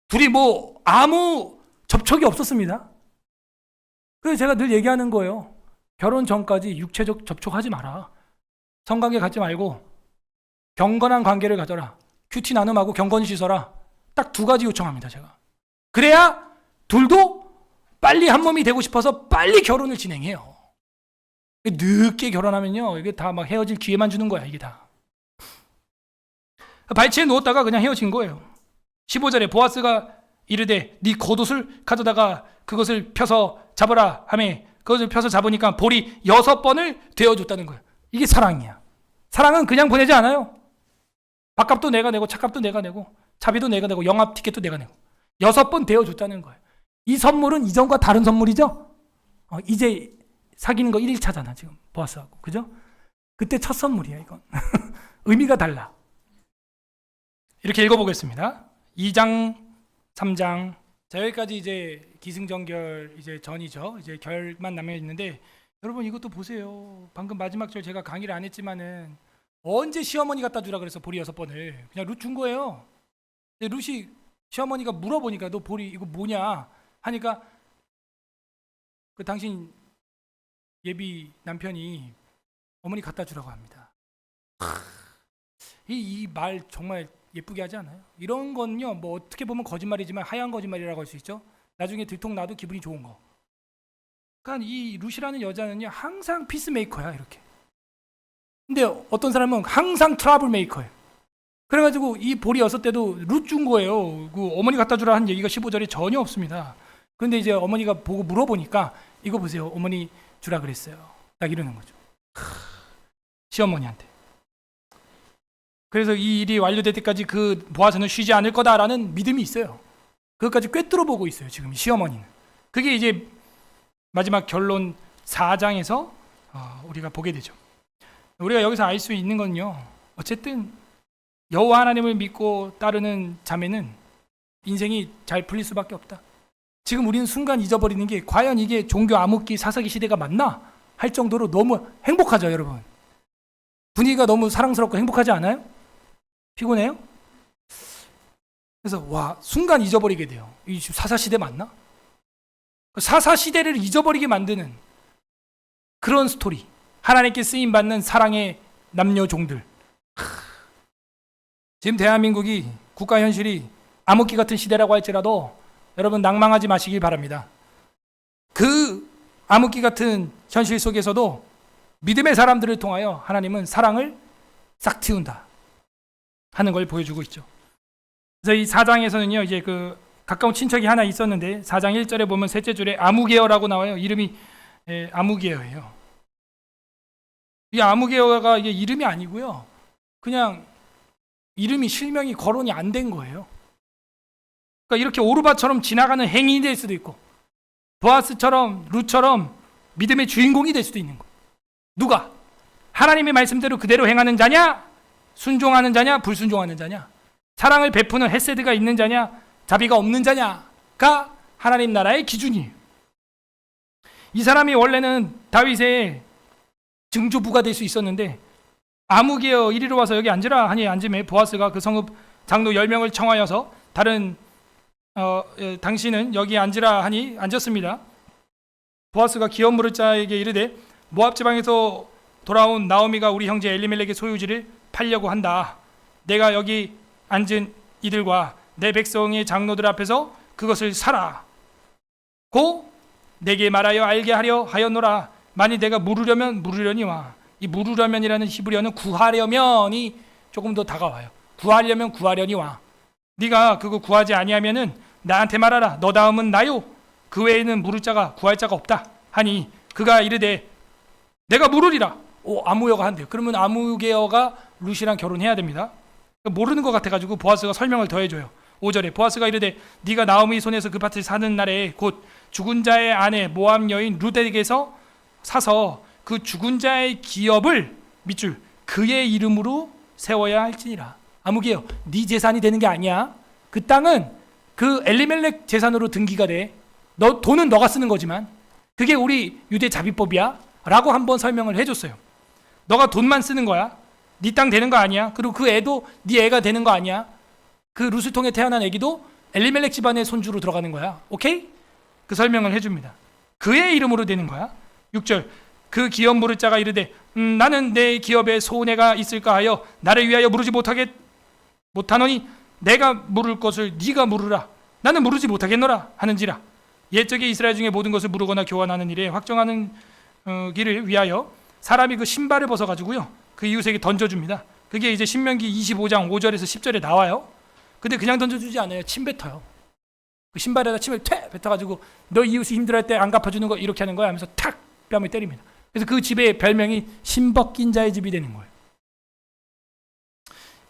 둘이 뭐 아무 접촉이 없었습니다. 그래서 제가 늘 얘기하는 거예요. 결혼 전까지 육체적 접촉하지 마라. 성관계 갖지 말고 경건한 관계를 가져라. 큐티 나눔하고 경건 씻어라. 딱 두 가지 요청합니다, 제가. 그래야 둘도 빨리 한 몸이 되고 싶어서 빨리 결혼을 진행해요. 늦게 결혼하면요, 이게 다 막 헤어질 기회만 주는 거야, 이게 다. 발치에 누웠다가 그냥 헤어진 거예요. 15절에 보아스가 이르되 네 겉옷을 가져다가 그것을 펴서 잡으라 하매 그것을 펴서 잡으니까 볼이 6번을 되어줬다는 거예요. 이게 사랑이야. 사랑은 그냥 보내지 않아요. 밥값도 내가 내고 차값도 내가 내고 차비도 내가 내고 영화 티켓도 내가 내고 6번 되어줬다는 거예요. 이 선물은 이전과 다른 선물이죠. 이제 사귀는 거 1일차잖아 지금 보아스하고. 그죠? 그때 첫 선물이야 이건. 의미가 달라. 이렇게 읽어보겠습니다. 2장 3장. 자, 여기까지 이제 기승전결 이제 전이죠. 이제 결만 남아 있는데 여러분 이것도 보세요. 방금 마지막 절 제가 강의를 안 했지만은 언제 시어머니 갖다 주라 그래서 보리 6번을 그냥 룻 준 거예요. 근데 룻이 시어머니가 물어보니까 너 보리 이거 뭐냐 하니까 그 당신 예비 남편이 어머니 갖다 주라고 합니다. 이 말 정말 예쁘게 하지 않아요? 이런 건요, 뭐 어떻게 보면 거짓말이지만 하얀 거짓말이라고 할 수 있죠. 나중에 들통나도 기분이 좋은 거. 그러니까 이 룻이라는 여자는요 항상 피스메이커야 이렇게. 근데 어떤 사람은 항상 트러블 메이커예요. 그래가지고 이 보리 6때도 룻 준 거예요. 그 어머니 갖다 주라 한 얘기가 15절에 전혀 없습니다. 그런데 이제 어머니가 보고 물어보니까 이거 보세요. 어머니 주라 그랬어요. 딱 이러는 거죠. 시어머니한테. 그래서 이 일이 완료될 때까지 그 보아스는 쉬지 않을 거다라는 믿음이 있어요. 그것까지 꿰뚫어 보고 있어요. 지금 시어머니는. 그게 이제 마지막 결론 4장에서 우리가 보게 되죠. 우리가 여기서 알 수 있는 건요, 어쨌든 여호와 하나님을 믿고 따르는 자매는 인생이 잘 풀릴 수밖에 없다. 지금 우리는 순간 잊어버리는 게 과연 이게 종교 암흑기 사사기 시대가 맞나 할 정도로 너무 행복하죠, 여러분. 분위기가 너무 사랑스럽고 행복하지 않아요? 피곤해요? 그래서 와, 순간 잊어버리게 돼요. 이 사사 시대 맞나? 사사 시대를 잊어버리게 만드는 그런 스토리. 하나님께 쓰임 받는 사랑의 남녀 종들. 지금 대한민국이 국가 현실이 암흑기 같은 시대라고 할지라도 여러분 낭망하지 마시길 바랍니다. 그 암흑기 같은 현실 속에서도 믿음의 사람들을 통하여 하나님은 사랑을 싹 틔운다 하는 걸 보여주고 있죠. 그래서 이 4장에서는요, 이제 그 가까운 친척이 하나 있었는데 4장 1절에 보면 셋째 줄에 아무개어라고 나와요. 이름이 아무개어예요. 이 아무개어가 이게 이름이 아니고요, 그냥 이름이 실명이 거론이 안 된 거예요. 그러니까 이렇게 오르바처럼 지나가는 행인이 될 수도 있고 보아스처럼 룻처럼 믿음의 주인공이 될 수도 있는 거예요. 누가? 하나님의 말씀대로 그대로 행하는 자냐? 순종하는 자냐? 불순종하는 자냐? 사랑을 베푸는 헤세드가 있는 자냐? 자비가 없는 자냐가 하나님 나라의 기준이에요. 이 사람이 원래는 다윗의 증조부가 될 수 있었는데 아무개여 이리로 와서 여기 앉으라 하니 앉음에 보아스가 그 성읍 장로 10명을 청하여서 다른 당신은 여기 앉으라 하니 앉았습니다. 보아스가 기업 물을 자에게 이르되 모압 지방에서 돌아온 나오미가 우리 형제 엘리멜렉의 소유지를 팔려고 한다. 내가 여기 앉은 이들과 내 백성의 장로들 앞에서 그것을 사라. 고 내게 말하여 알게 하려 하였노라. 만일 내가 물으려면 물으려니와. 이 물으려면이라는 히브리어는 구하려면이 조금 더 다가와요. 구하려면 구하려니와. 네가 그거 구하지 아니하면은 나한테 말하라. 너 다음은 나요. 그 외에는 물을 자가 구할 자가 없다 하니 그가 이르되 내가 물으리라. 아무여가 한대요. 그러면 아무개어가 룻이랑 결혼해야 됩니다. 모르는 것 같아가지고 보아스가 설명을 더해줘요. 5절에 보아스가 이르되 네가 나오미 손에서 그 밭을 사는 날에 곧 죽은 자의 아내 모압 여인 룻에게서 사서 그 죽은 자의 기업을 밑줄 그의 이름으로 세워야 할지니라. 아무개어 네 재산이 되는 게 아니야. 그 땅은 그 엘리멜렉 재산으로 등기가 돼. 너 돈은 너가 쓰는 거지만 그게 우리 유대 자비법이야 라고 한번 설명을 해줬어요. 너가 돈만 쓰는 거야. 네 땅 되는 거 아니야. 그리고 그 애도 네 애가 되는 거 아니야. 그 룻을 통해 태어난 애기도 엘리멜렉 집안의 손주로 들어가는 거야. 오케이? 그 설명을 해줍니다. 그의 이름으로 되는 거야. 6절 그 기업 물을 자가 이르되 나는 내 기업에 손해가 있을까 하여 나를 위하여 물으지 못하노니 내가 물을 것을 네가 물으라. 나는 물으지 못하겠노라 하는지라. 옛적에 이스라엘 중에 모든 것을 물으거나 교환하는 일에 확정하는 길을 위하여 사람이 그 신발을 벗어가지고요 그 이웃에게 던져줍니다. 그게 이제 신명기 25장 5절에서 10절에 나와요. 근데 그냥 던져주지 않아요. 침 뱉어요. 그 신발에다 침을 퇴 뱉어가지고 너 이웃이 힘들어할 때 안 갚아주는 거 이렇게 하는 거야 하면서 탁 뺨을 때립니다. 그래서 그 집의 별명이 신벗긴 자의 집이 되는 거예요.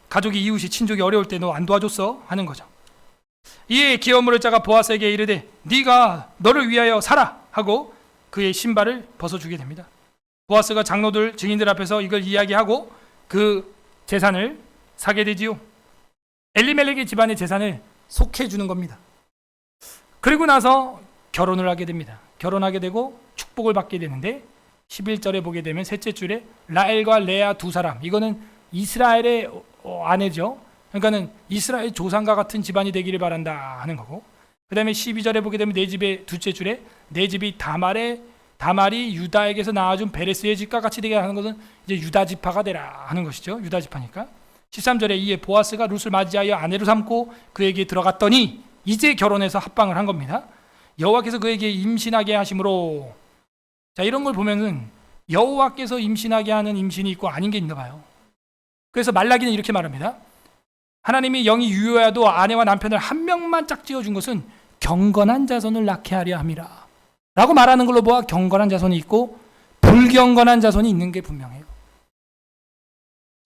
가족이 이웃이 친족이 어려울 때 너 안 도와줬어 하는 거죠. 이에 기업 물을 자가 보아스에게 이르되 네가 너를 위하여 사라 하고 그의 신발을 벗어주게 됩니다. 보아스가 장로들 증인들 앞에서 이걸 이야기하고 그 재산을 사게 되지요. 엘리멜렉의 집안의 재산을 속해주는 겁니다. 그리고 나서 결혼을 하게 됩니다. 결혼하게 되고 축복을 받게 되는데 11절에 보게 되면 셋째 줄에 라엘과 레아 두 사람, 이거는 이스라엘의 아내죠. 그러니까는 이스라엘 조상과 같은 집안이 되기를 바란다 하는 거고, 그 다음에 12절에 보게 되면 내 집의 둘째 줄에 내 집이 다말이 유다에게서 낳아준 베레스의 집과 같이 되게 하는 것은 이제 유다 지파가 되라 하는 것이죠. 유다 지파니까. 13절에 이에 보아스가 룻을 맞이하여 아내로 삼고 그에게 들어갔더니 이제 결혼해서 합방을 한 겁니다. 여호와께서 그에게 임신하게 하심으로. 자, 이런 걸 보면은 여호와께서 임신하게 하는 임신이 있고 아닌 게 있나 봐요. 그래서 말라기는 이렇게 말합니다. 하나님이 영이 유효하여도 아내와 남편을 한 명만 짝지어 준 것은 경건한 자손을 낳게 하려 함이라 라고 말하는 걸로 보아 경건한 자손이 있고 불경건한 자손이 있는 게 분명해요.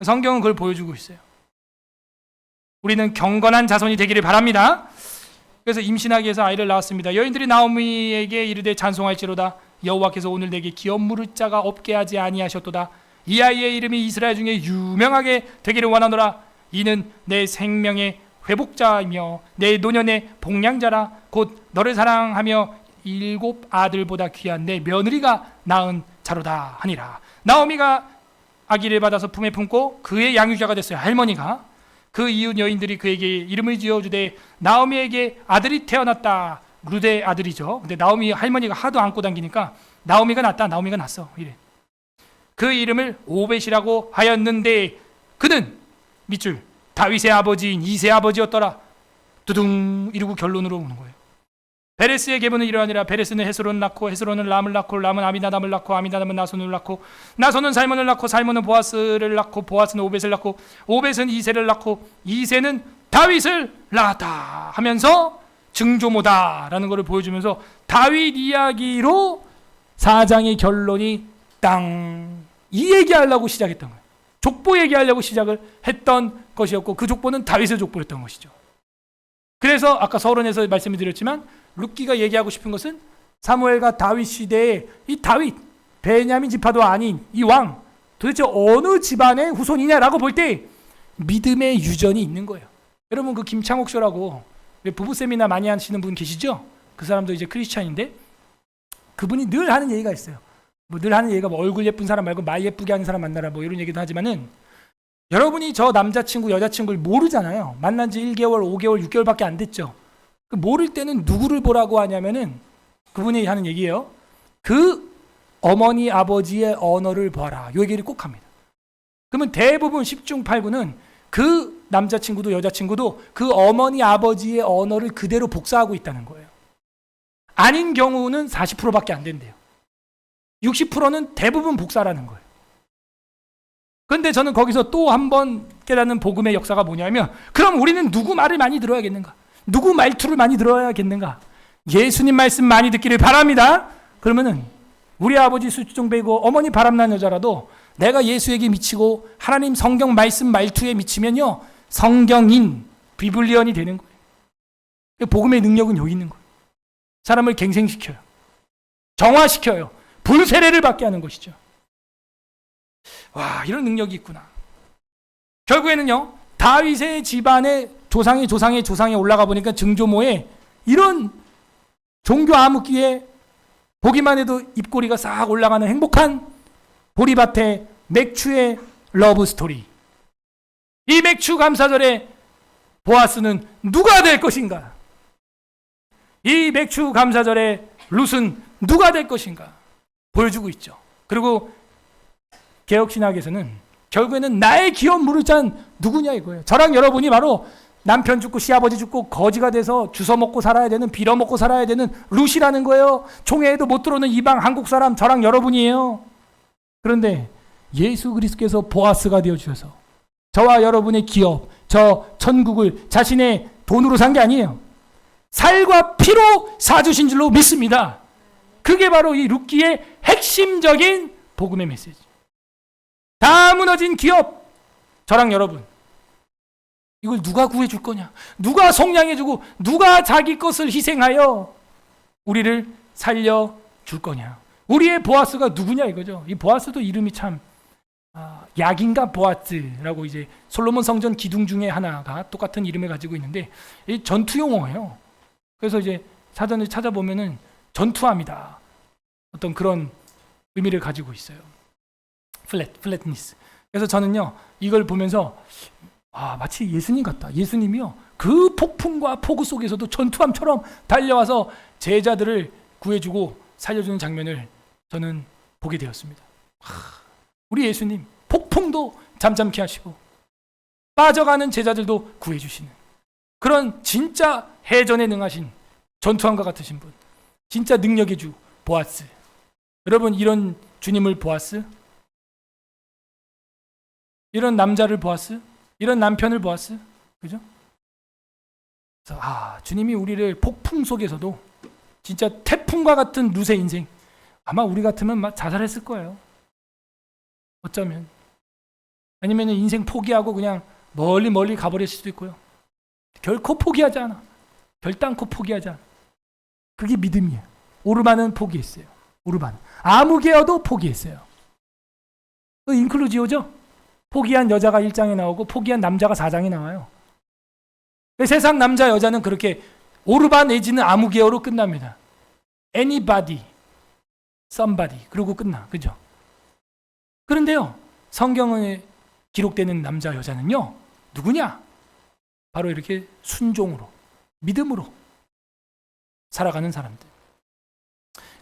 성경은 그걸 보여주고 있어요. 우리는 경건한 자손이 되기를 바랍니다. 그래서 임신하기 위해서 아이를 낳았습니다. 여인들이 나오미에게 이르되 찬송할지로다. 여호와께서 오늘 내게 기업 물을 자가 없게 하지 아니하셨도다. 이 아이의 이름이 이스라엘 중에 유명하게 되기를 원하노라. 이는 내 생명의 회복자이며 내 노년의 복량자라. 곧 너를 사랑하며 7 아들보다 귀한 내 며느리가 낳은 자로다 하니라. 나오미가 아기를 받아서 품에 품고 그의 양육자가 됐어요. 할머니가. 그 이웃 여인들이 그에게 이름을 지어주되 나오미에게 아들이 태어났다. 룻의 아들이죠. 근데 나오미 할머니가 하도 안고 다니니까 나오미가 낳았다. 나오미가 낳았어. 이래. 그 이름을 오벳이라고 하였는데 그는 밑줄 다윗의 아버지인 이새의 아버지였더라. 두둥 이러고 결론으로 오는 거예요. 베레스의 계보는 이러하니라. 베레스는 헤스론을 낳고 헤스론은 람을 낳고 람은 아미나답을 낳고 아미나답은 나손을 낳고 나손은 살몬을 낳고 살몬은 보아스를 낳고 보아스는 오벳을 낳고 오벳은 이새를 낳고 이새는 다윗을 낳았다 하면서 증조모다라는 것을 보여주면서 다윗 이야기로 4장의 결론이 땅 이 얘기하려고 시작했던 거예요. 족보 얘기하려고 시작을 했던 것이었고 그 족보는 다윗의 족보였던 것이죠. 그래서 아까 서론에서 말씀을 드렸지만 룻기가 얘기하고 싶은 것은 사무엘과 다윗 시대에 이 다윗 베냐민 지파도 아닌 이 왕 도대체 어느 집안의 후손이냐라고 볼 때 믿음의 유전이 있는 거예요. 여러분 그 김창옥 쇼라고 부부 세미나 많이 하시는 분 계시죠? 그 사람도 이제 크리스찬인데 그분이 늘 하는 얘기가 있어요. 뭐 늘 하는 얘기가 뭐 얼굴 예쁜 사람 말고 말 예쁘게 하는 사람 만나라 뭐 이런 얘기도 하지만은 여러분이 저 남자친구 여자친구를 모르잖아요. 만난 지 1개월 5개월 6개월밖에 안 됐죠. 그 모를 때는 누구를 보라고 하냐면은 그분이 하는 얘기예요. 그 어머니 아버지의 언어를 봐라. 이 얘기를 꼭 합니다. 그러면 대부분 10중 8구는 그 남자친구도 여자친구도 그 어머니 아버지의 언어를 그대로 복사하고 있다는 거예요. 아닌 경우는 40%밖에 안 된대요. 60%는 대부분 복사라는 거예요. 그런데 저는 거기서 또 한 번 깨닫는 복음의 역사가 뭐냐면, 그럼 우리는 누구 말을 많이 들어야겠는가? 누구 말투를 많이 들어야겠는가? 예수님 말씀 많이 듣기를 바랍니다. 그러면은 우리 아버지 수주정배이고 어머니 바람난 여자라도 내가 예수에게 미치고 하나님 성경 말씀 말투에 미치면요, 성경인 비블리언이 되는 거예요. 복음의 능력은 여기 있는 거예요. 사람을 갱생시켜요. 정화시켜요. 불세례를 받게 하는 것이죠. 와, 이런 능력이 있구나. 결국에는요, 다윗의 집안의 조상에 올라가 보니까 증조모에 이런 종교 암흑기에 보기만 해도 입꼬리가 싹 올라가는 행복한 보리밭의 맥추의 러브 스토리. 이 맥추 감사절에 보아스는 누가 될 것인가? 이 맥추 감사절에 룻은 누가 될 것인가? 보여주고 있죠. 그리고 개혁신학에서는 결국에는 나의 기업 물을 잔 누구냐 이거예요. 저랑 여러분이 바로 남편 죽고 시아버지 죽고 거지가 돼서 주워 먹고 살아야 되는, 빌어 먹고 살아야 되는 룻이라는 거예요. 총회에도 못 들어오는 이방 한국 사람, 저랑 여러분이에요. 그런데 예수 그리스도께서 보아스가 되어주셔서 저와 여러분의 기업, 저 천국을 자신의 돈으로 산 게 아니에요. 살과 피로 사주신 줄로 믿습니다. 그게 바로 이 룻기의 핵심적인 복음의 메시지. 다 무너진 기업, 저랑 여러분, 이걸 누가 구해줄 거냐? 누가 속량해주고 누가 자기 것을 희생하여 우리를 살려줄 거냐? 우리의 보아스가 누구냐 이거죠. 이 보아스도 이름이 참 야긴가 보아스라고 이제 솔로몬 성전 기둥 중에 하나가 똑같은 이름을 가지고 있는데, 이 전투 용어예요. 그래서 이제 사전을 찾아보면은 전투함이다, 어떤 그런 의미를 가지고 있어요. 플랫니스. 그래서 저는요, 이걸 보면서 마치 예수님 같다. 예수님이요, 그 폭풍과 폭우 속에서도 전투함처럼 달려와서 제자들을 구해주고 살려주는 장면을 저는 보게 되었습니다. 우리 예수님, 폭풍도 잠잠케 하시고 빠져가는 제자들도 구해주시는 그런 진짜 해전에 능하신 전투함과 같으신 분, 진짜 능력의 주 보아스. 여러분, 이런 주님을 보아스, 이런 남자를 보아스, 이런 남편을 보아스, 그죠? 그래서 주님이 우리를 폭풍 속에서도 진짜 태풍과 같은 룻의 인생, 아마 우리 같으면 막 자살했을 거예요. 어쩌면. 아니면 인생 포기하고 그냥 멀리 가버릴 수도 있고요. 결코 포기하지 않아. 결단코 포기하지 않아. 그게 믿음이에요. 오르반은 포기했어요. 오르반. 아무개어도 포기했어요. 인클루지오죠? 포기한 여자가 1장에 나오고 포기한 남자가 4장에 나와요. 세상 남자 여자는 그렇게 오르반 내지는 아무개어로 끝납니다. Anybody, somebody, 그러고 끝나. 그죠? 그런데요, 성경에 기록되는 남자 여자는요, 누구냐? 바로 이렇게 순종으로, 믿음으로 살아가는 사람들.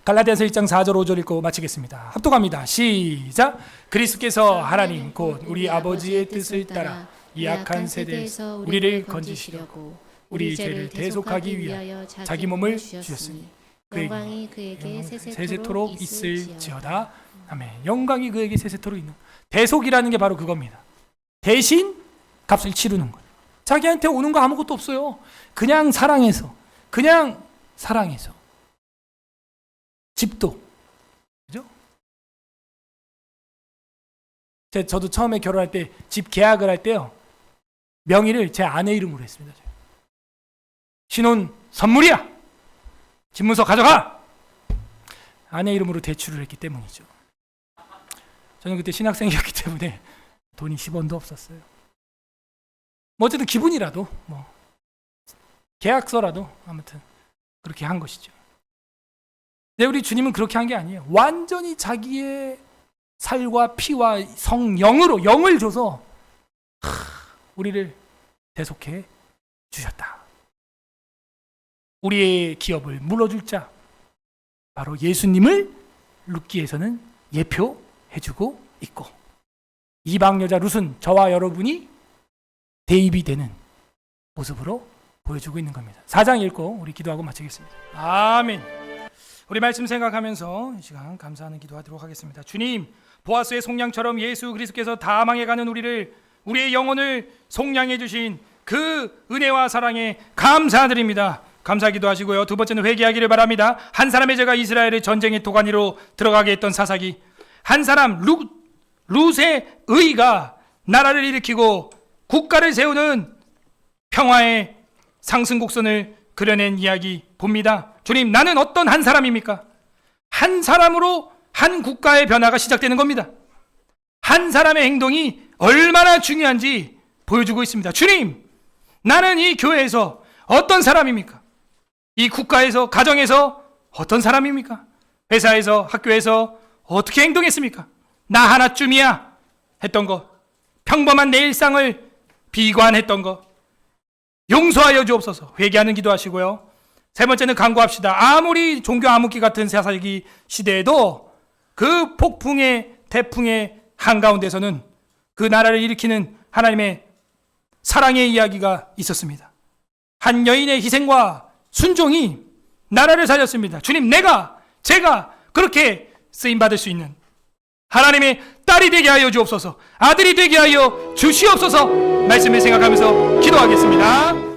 갈라디아서 1장 4절 5절 읽고 마치겠습니다. 합독합니다. 시작. 그리스도께서 하나님 곧 우리 아버지의 뜻을 따라 이 악한 세대에서 우리를 건지시려고 우리 죄를 대속하기 위하여 자기 몸을 주셨으니 영광이 그에게 세세토록 있을지어다. 아멘. 영광이 그에게 세세토록 있는. 대속이라는 게 바로 그겁니다. 대신 값을 치르는 거예요. 자기한테 오는 거 아무것도 없어요. 그냥 사랑해서, 그냥 사랑해서. 집도, 그죠? 저도 처음에 결혼할 때 집 계약을 할 때요, 명의를 제 아내 이름으로 했습니다. 신혼 선물이야. 집문서 가져가. 아내 이름으로 대출을 했기 때문이죠. 저는 그때 신학생이었기 때문에 돈이 10원도 없었어요. 뭐 어쨌든 기분이라도, 뭐 계약서라도 아무튼 그렇게 한 것이죠. 네, 우리 주님은 그렇게 한 게 아니에요. 완전히 자기의 살과 피와 성령으로 영을 줘서 우리를 대속해 주셨다. 우리의 기업을 물어줄 자, 바로 예수님을 룻기에서는 예표해주고 있고, 이방 여자 룻은 저와 여러분이 대입이 되는 모습으로 보여주고 있는 겁니다. 4장 읽고 우리 기도하고 마치겠습니다. 아멘. 우리 말씀 생각하면서 이 시간 감사하는 기도하도록 하겠습니다. 주님, 보아스의 속량처럼 예수 그리스도께서 다 망해가는 우리의 영혼을 속량해 주신 그 은혜와 사랑에 감사드립니다. 감사기도 하시고요. 두 번째는 회개하기를 바랍니다. 한 사람의 죄가 이스라엘의 전쟁의 도가니로 들어가게 했던 사사기, 한 사람 룻의 의가 나라를 일으키고 국가를 세우는 평화의 상승곡선을 그려낸 이야기 봅니다. 주님, 나는 어떤 한 사람입니까? 한 사람으로 한 국가의 변화가 시작되는 겁니다. 한 사람의 행동이 얼마나 중요한지 보여주고 있습니다. 주님, 나는 이 교회에서 어떤 사람입니까? 이 국가에서, 가정에서 어떤 사람입니까? 회사에서, 학교에서 어떻게 행동했습니까? 나 하나쯤이야 했던 것, 평범한 내 일상을 비관했던 것 용서하여 주옵소서. 회개하는 기도하시고요. 세 번째는 간구합시다. 아무리 종교 암흑기 같은 사사기 시대에도 그 폭풍의 태풍의 한가운데서는 그 나라를 일으키는 하나님의 사랑의 이야기가 있었습니다. 한 여인의 희생과 순종이 나라를 살렸습니다. 주님, 제가 그렇게 쓰임받을 수 있는 하나님의 딸이 되게 하여 주옵소서. 아들이 되게 하여 주시옵소서. 말씀을 생각하면서 기도하겠습니다.